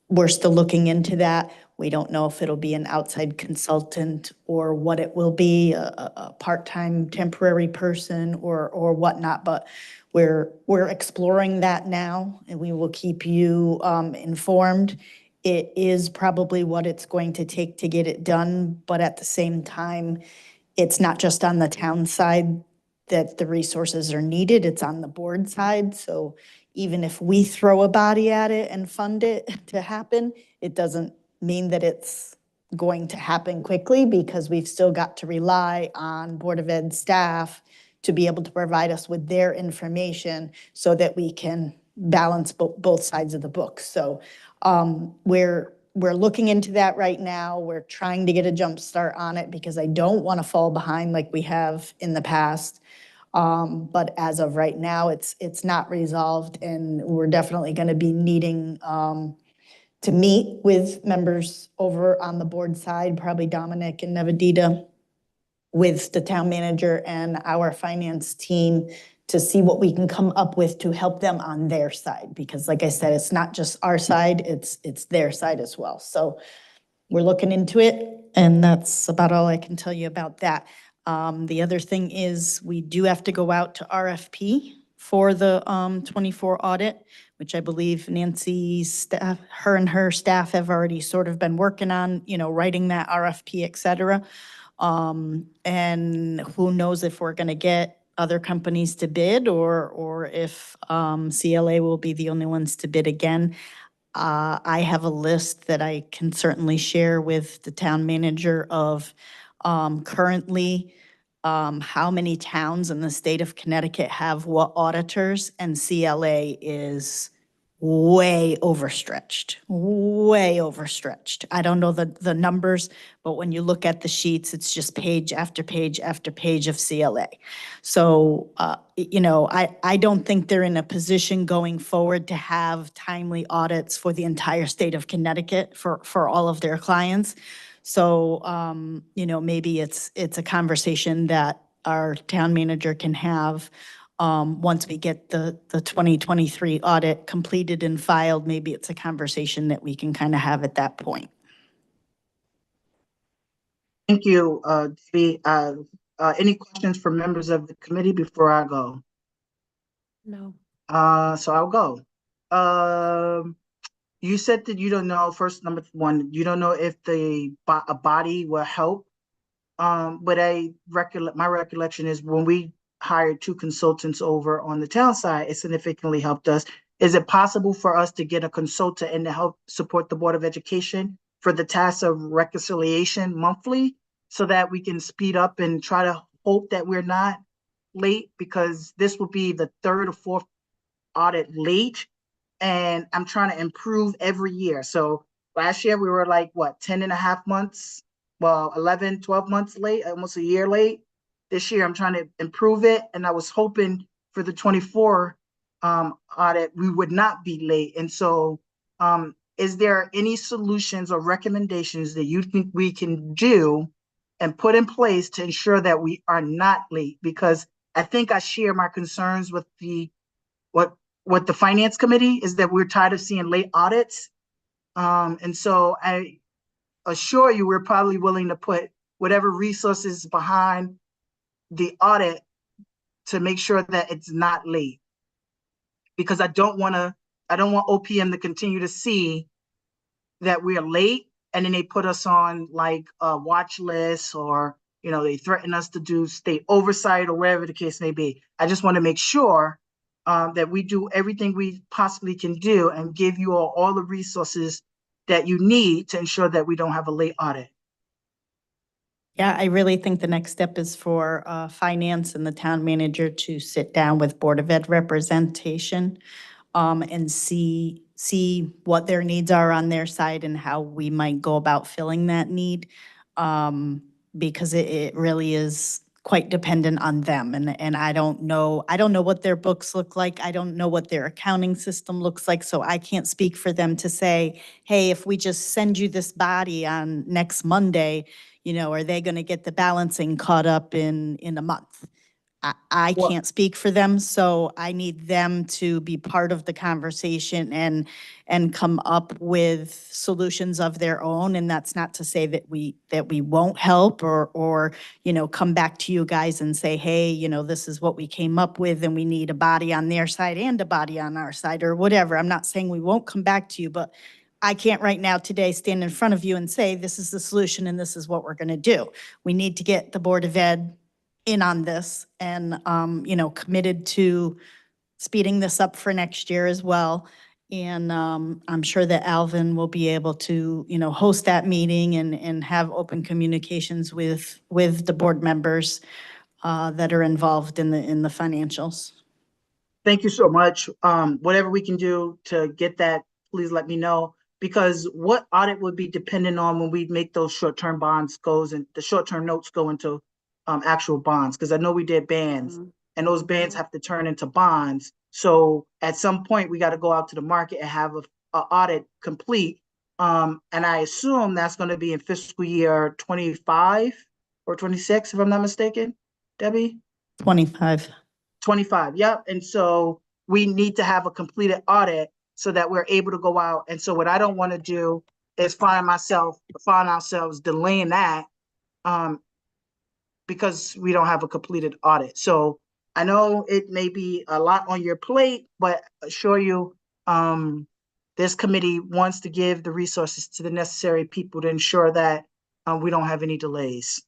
we're still looking into that. We don't know if it'll be an outside consultant or what it will be, a part-time temporary person or whatnot, but we're exploring that now, and we will keep you informed. It is probably what it's going to take to get it done, but at the same time, it's not just on the town side that the resources are needed, it's on the board side. So even if we throw a body at it and fund it to happen, it doesn't mean that it's going to happen quickly, because we've still got to rely on Board of Ed staff to be able to provide us with their information so that we can balance both sides of the book. So we're looking into that right now. We're trying to get a jump start on it because I don't want to fall behind like we have in the past. But as of right now, it's not resolved, and we're definitely going to be needing to meet with members over on the board side, probably Dominic and Nevadita, with the town manager and our finance team to see what we can come up with to help them on their side. Because like I said, it's not just our side, it's their side as well. So we're looking into it, and that's about all I can tell you about that. The other thing is, we do have to go out to RFP for the 24 audit, which I believe Nancy's staff, her and her staff have already sort of been working on, writing that RFP, et cetera. And who knows if we're gonna get other companies to bid, or if CLA will be the only ones to bid again. I have a list that I can certainly share with the town manager of currently how many towns in the state of Connecticut have what auditors, and CLA is way overstretched, way overstretched. I don't know the numbers, but when you look at the sheets, it's just page after page after page of CLA. So, I don't think they're in a position going forward to have timely audits for the entire state of Connecticut for all of their clients. So, maybe it's a conversation that our town manager can have once we get the 2023 audit completed and filed. Maybe it's a conversation that we can kind of have at that point. Thank you, Debbie. Any questions for members of the committee before I go? No. So I'll go. You said that you don't know, first, number one, you don't know if a body will help. But my recollection is when we hired 2 consultants over on the town side, it significantly helped us. Is it possible for us to get a consultant and to help support the Board of Education for the task of reconciliation monthly, so that we can speed up and try to hope that we're not late? Because this will be the 3rd or 4th audit late, and I'm trying to improve every year. So last year we were like, what, 10 and a half months? Well, 11, 12 months late, almost a year late. This year I'm trying to improve it, and I was hoping for the 24 audit we would not be late. And so is there any solutions or recommendations that you think we can do and put in place to ensure that we are not late? Because I think I share my concerns with what the Finance Committee is, that we're tired of seeing late audits. And so I assure you, we're probably willing to put whatever resources behind the audit to make sure that it's not late. Because I don't want OPM to continue to see that we're late, and then they put us on like a watch list, or, they threaten us to do state oversight or whatever the case may be. I just want to make sure that we do everything we possibly can do and give you all the resources that you need to ensure that we don't have a late audit. Yeah, I really think the next step is for finance and the town manager to sit down with Board of Ed representation and see what their needs are on their side and how we might go about filling that need. Because it really is quite dependent on them. And I don't know what their books look like. I don't know what their accounting system looks like. So I can't speak for them to say, hey, if we just send you this body on next Monday, are they going to get the balancing caught up in a month? I Well- can't speak for them, so I need them to be part of the conversation and come up with solutions of their own. And that's not to say that we won't help or come back to you guys and say, hey, this is what we came up with, and we need a body on their side and a body on our side, or whatever. I'm not saying we won't come back to you, but I can't right now today stand in front of you and say, this is the solution and this is what we're going to do. We need to get the Board of Ed in on this and, committed to speeding this up for next year as well. And I'm sure that Alvin will be able to, host that meeting and have open communications with the board members that are involved in the financials. Thank you so much. Whatever we can do to get that, please let me know. Because what audit would be dependent on when we make those short-term bonds goes, and the short-term notes go into actual bonds? Because I know we did bands, and those bands have to turn into bonds. So at some point, we got to go out to the market and have a audit complete. And I assume that's going to be in fiscal year 25 or 26, if I'm not mistaken, Debbie? 25. 25, yep. And so we need to have a completed audit so that we're able to go out. And so what I don't want to do is find ourselves delaying that, because we don't have a completed audit. So I know it may be a lot on your plate, but assure you, this committee wants to give the resources to the necessary people to ensure that we don't have any delays.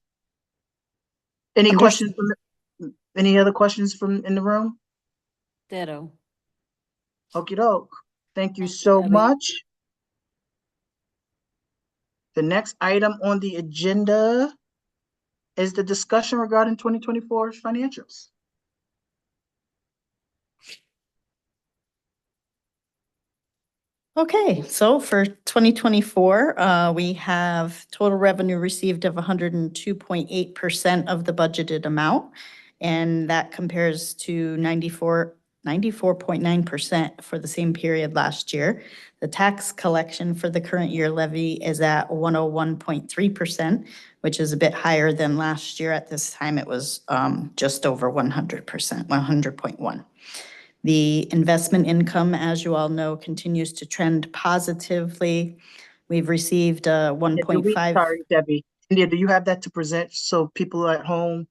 Any Unders- questions? Any other questions from in the room? Ditto. Okey doke. Thank you Thank you, so Debbie. much. The next item on the agenda is the discussion regarding 2024 financials. Okay, so for 2024, we have total revenue received of 102.8% of the budgeted amount. And that compares to 94.9% for the same period last year. The tax collection for the current year levy is at 101.3%, which is a bit higher than last year. At this time, it was just over 100%, 100.1. The investment income, as you all know, continues to trend positively. We've received Yeah, 1.5. Sorry, Debbie. India, do you have that to present? So people at home,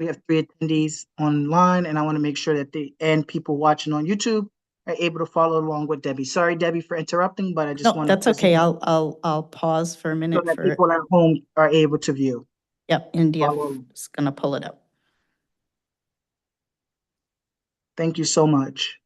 we have 3 attendees online, and I want to make sure that and people watching on YouTube are able to follow along with Debbie. Sorry, Debbie, for interrupting, but I just No, want to. that's okay. I'll pause for a So minute that for, people at home are able to view. yep, India Follow. is gonna pull it up. Thank you so much.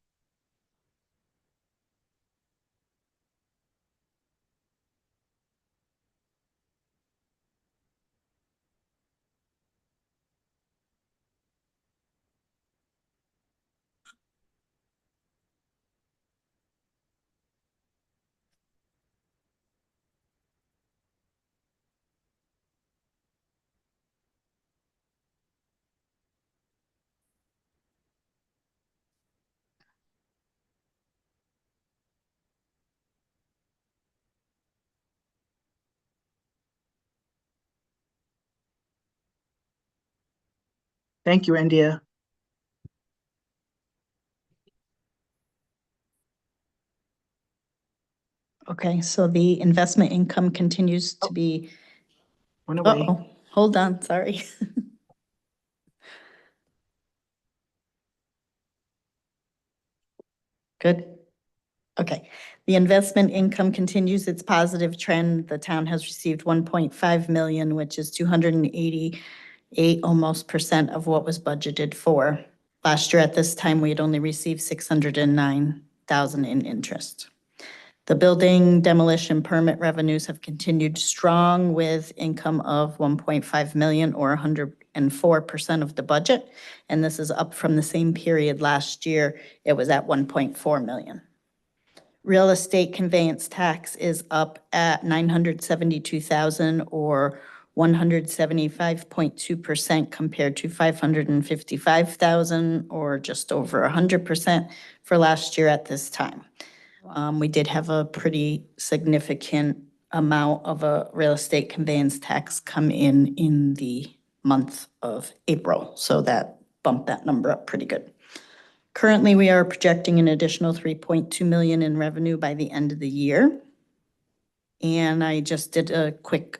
Thank you, India. Okay, so the investment income continues to be, Went away. uh-oh, hold on, sorry. Good. Okay. The investment income continues its positive trend. The town has received 1.5 million, which is 288 almost % of what was budgeted for. Last year at this time, we had only received 609,000 in interest. The building demolition permit revenues have continued strong with income of 1.5 million or 104% of the budget. And this is up from the same period last year. It was at 1.4 million. Real estate conveyance tax is up at 972,000 or 175.2% compared to 555,000 or just over 100% for last year at this time. We did have a pretty significant amount of a real estate conveyance tax come in the month of April. So that bumped that number up pretty good. Currently, we are projecting an additional 3.2 million in revenue by the end of the year. And I just did a quick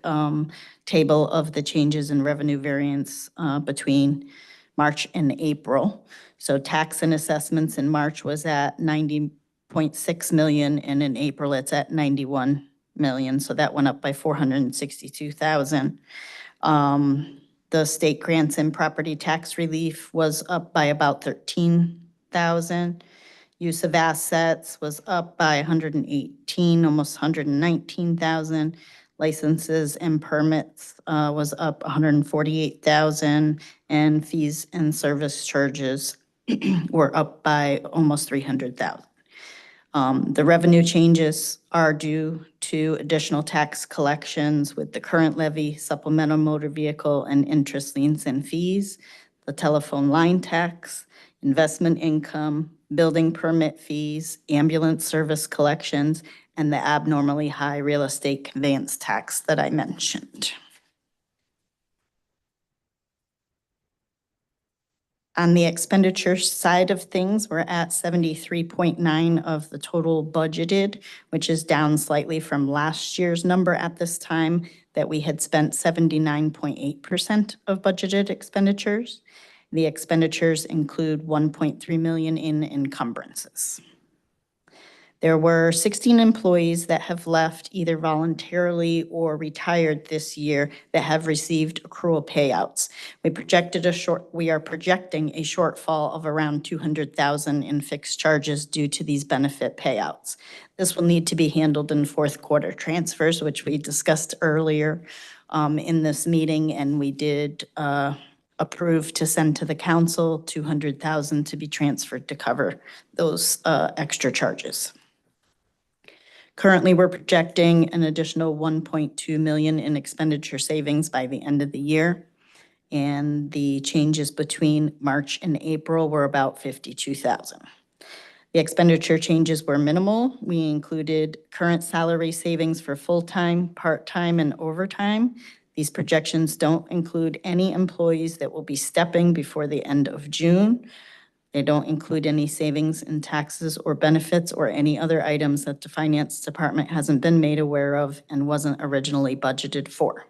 table of the changes in revenue variance between March and April. So tax and assessments in March was at 90.6 million, and in April it's at 91 million. So that went up by 462,000. The state grants and property tax relief was up by about 13,000. Use of assets was up by 118, almost 119,000. Licenses and permits was up 148,000, and fees and service charges were up by almost 300,000. The revenue changes are due to additional tax collections with the current levy, supplemental motor vehicle, and interest liens and fees, the telephone line tax, investment income, building permit fees, ambulance service collections, and the abnormally high real estate conveyance tax that I mentioned. On the expenditure side of things, we're at 73.9 of the total budgeted, which is down slightly from last year's number at this time that we had spent 79.8% of budgeted expenditures. The expenditures include 1.3 million in encumbrances. There were 16 employees that have left either voluntarily or retired this year that have received accrual payouts. We are projecting a shortfall of around 200,000 in fixed charges due to these benefit payouts. This will need to be handled in fourth quarter transfers, which we discussed earlier in this meeting, and we did approve to send to the council 200,000 to be transferred to cover those extra charges. Currently, we're projecting an additional 1.2 million in expenditure savings by the end of the year. And the changes between March and April were about 52,000. The expenditure changes were minimal. We included current salary savings for full-time, part-time, and overtime. These projections don't include any employees that will be stepping before the end of June. They don't include any savings in taxes or benefits or any other items that the finance department hasn't been made aware of and wasn't originally budgeted for.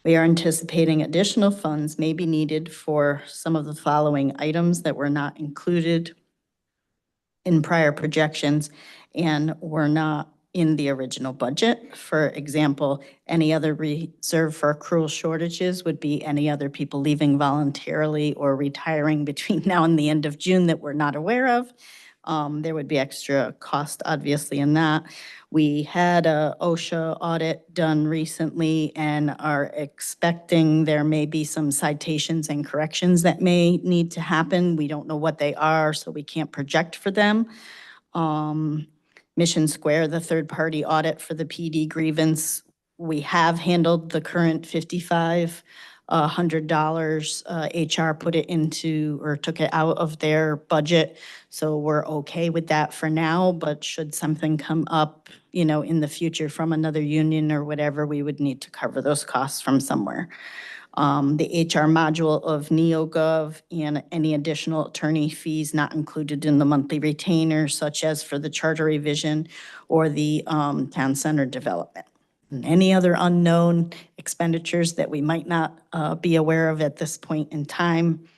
We are anticipating additional funds may be needed for some of the following items that were not included in prior projections and were not in the original budget. For example, any other reserve for accrual shortages would be any other people leaving voluntarily or retiring between now and the end of June that we're not aware of. There would be extra cost, obviously, in that. We had a OSHA audit done recently and are expecting there may be some citations and corrections that may need to happen. We don't know what they are, so we can't project for them. Mission Square, the third-party audit for the PD grievance, we have handled the current $5,500. HR put it into, or took it out of their budget, so we're okay with that for now, but should something come up, in the future from another union or whatever, we would need to cover those costs from somewhere. The HR module of NeoGov and any additional attorney fees not included in the monthly retainer, such as for the charter revision or the town center development. And any other unknown expenditures that we might not be aware of at this point in time,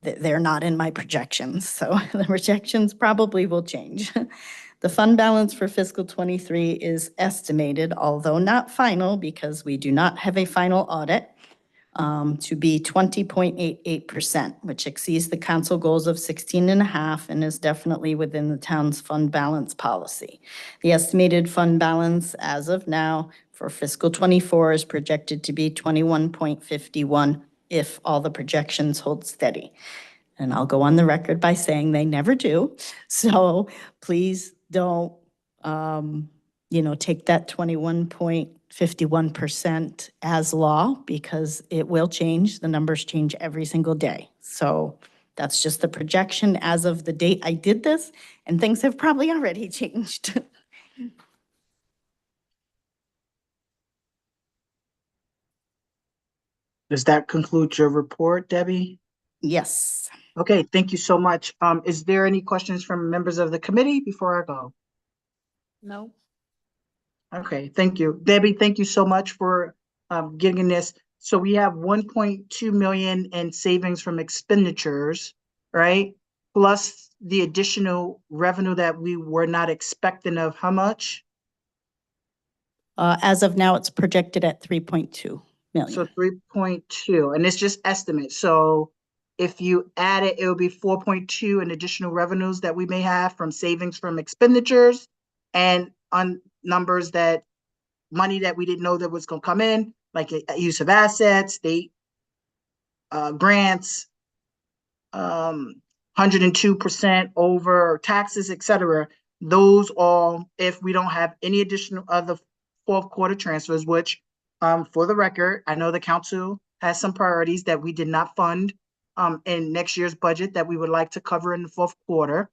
they're not in my projections. So the projections probably will change. The fund balance for fiscal '23 is estimated, although not final because we do not have a final audit, to be 20.88%, which exceeds the council goals of 16.5% and is definitely within the town's fund balance policy. The estimated fund balance as of now for fiscal '24 is projected to be 21.51 if all the projections hold steady. And I'll go on the record by saying they never do. So please don't, take that 21.51% as law because it will change. The numbers change every single day. So that's just the projection as of the date I did this, and things have probably already changed. Does that conclude your report, Debbie? Yes. Okay, thank you so much. Is there any questions from members of the committee before I go? No. Okay, thank you. Debbie, thank you so much for getting this. So we have 1.2 million in savings from expenditures, right? Plus the additional revenue that we were not expecting of how much? As of now, it's projected at 3.2 million. So 3.2, and it's just estimate. So if you add it, it will be 4.2 in additional revenues that we may have from savings from expenditures and on numbers that money that we didn't know that was going to come in, like a use of assets, state grants, 102% over taxes, etc. Those all, if we don't have any additional other fourth quarter transfers, which for the record, I know the council has some priorities that we did not fund in next year's budget that we would like to cover in the fourth quarter.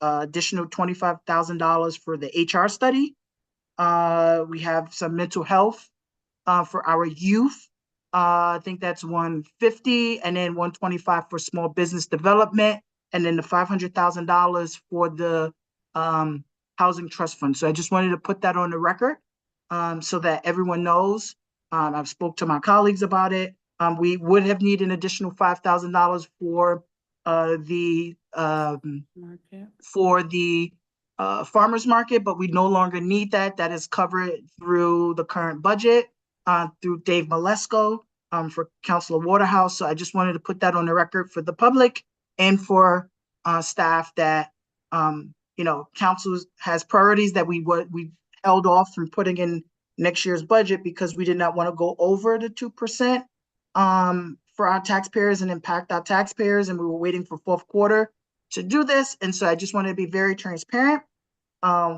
Additional $25,000 for the HR study. We have some mental health for our youth I think that's 150, and then 125 for small business development, and then the $500,000 for the housing trust fund. So I just wanted to put that on the record, so that everyone knows. I've spoke to my colleagues about it. We would have needed an additional $5,000 for the farmer's market, but we no longer need that. That is covered through the current budget, through Dave Malesko, for Councilor Waterhouse. So I just wanted to put that on the record for the public and for staff that, council has priorities that we held off from putting in next year's budget because we did not want to go over the 2% for our taxpayers and impact our taxpayers. And we were waiting for fourth quarter to do this. And so I just wanted to be very transparent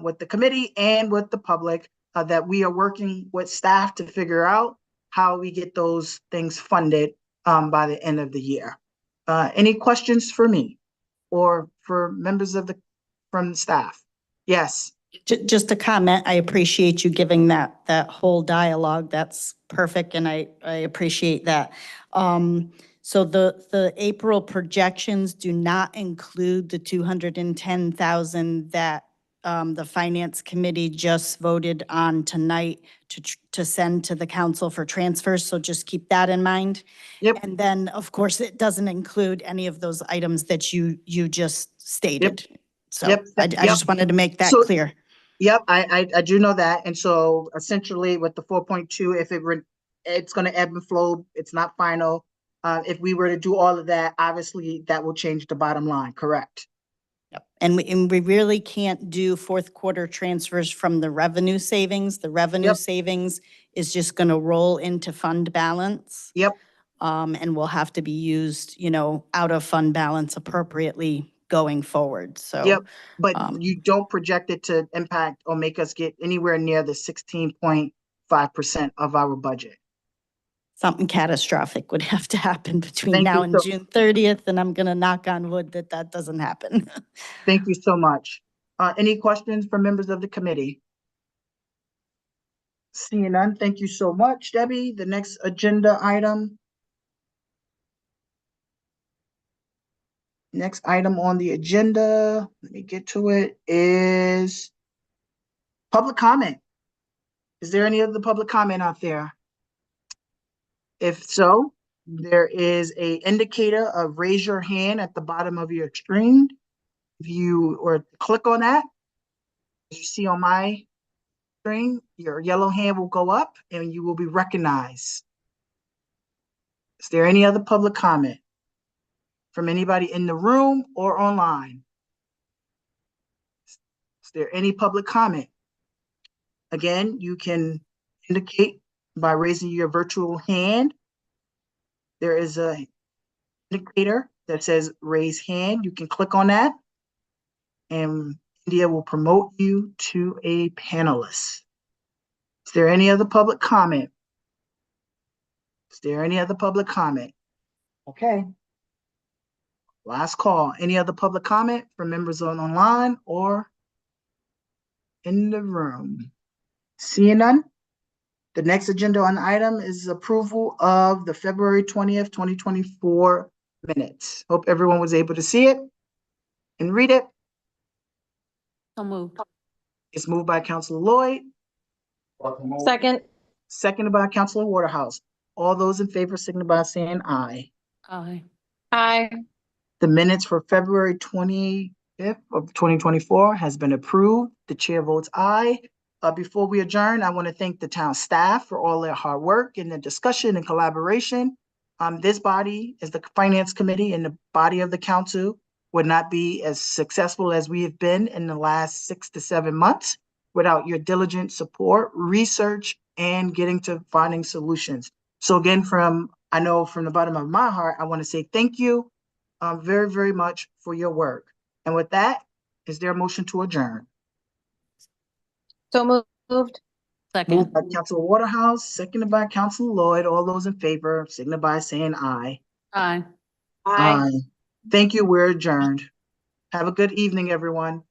with the committee and with the public, that we are working with staff to figure out how we get those things funded by the end of the year. Any questions for me or for members from staff? Yes. Just a comment, I appreciate you giving that whole dialogue. That's perfect, and I appreciate that. So the April projections do not include the 210,000 that the Finance Committee just voted on tonight to send to the council for transfers, so just keep that in mind. Yep. And then, of course, it doesn't include any of those items that you just stated. Yep. So Yep. I just wanted to make that So- clear. Yep, I do know that. And so essentially with the 4.2, if it's going to ebb and flow, it's not final. If we were to do all of that, obviously that will change the bottom line, correct? Yep. And we really can't do fourth quarter transfers from the revenue savings. The revenue Yep. savings is just going to roll into fund balance. Yep. And will have to be used, out of fund balance appropriately going forward. So. Yep, but um, you don't project it to impact or make us get anywhere near the 16.5% of our budget. Something catastrophic would have to happen between Thank now you and so- June 30th, and I'm going to knock on wood that doesn't happen. Thank you so much. Any questions for members of the committee? Seeing none, thank you so much, Debbie. The next agenda item. Next item on the agenda, let me get to it, is public comment. Is there any other public comment out there? If so, there is a indicator of raise your hand at the bottom of your screen. If you or click on that, as you see on my screen, your yellow hand will go up and you will be recognized. Is there any other public comment from anybody in the room or online? Is there any public comment? Again, you can indicate by raising your virtual hand. There is a indicator that says raise hand. You can click on that and India will promote you to a panelist. Is there any other public comment? Is there any other public comment? Okay. Last call. Any other public comment from members online or in the room? Seeing none? The next agenda on item is approval of the February 20th, 2024 minutes. Hope everyone was able to see it and read it. So moved. It's moved by Councilor Lloyd, Second. seconded by Councilor Waterhouse. All those in favor signify by saying aye. Aye. Aye. The minutes for February 25th of 2024 has been approved. The chair votes aye. Before we adjourn, I want to thank the town staff for all their hard work and the discussion and collaboration. This body is the Finance Committee, and the body of the council would not be as successful as we have been in the last 6 to 7 months without your diligent support, research, and getting to finding solutions. So again, I know from the bottom of my heart, I want to say thank you very, very much for your work. And with that, is there a motion to adjourn? So moved. Moved Second. by Councilor Waterhouse, seconded by Councilor Lloyd. All those in favor signify by saying aye. Aye. Aye. Thank you. We're adjourned. Have a good evening, everyone.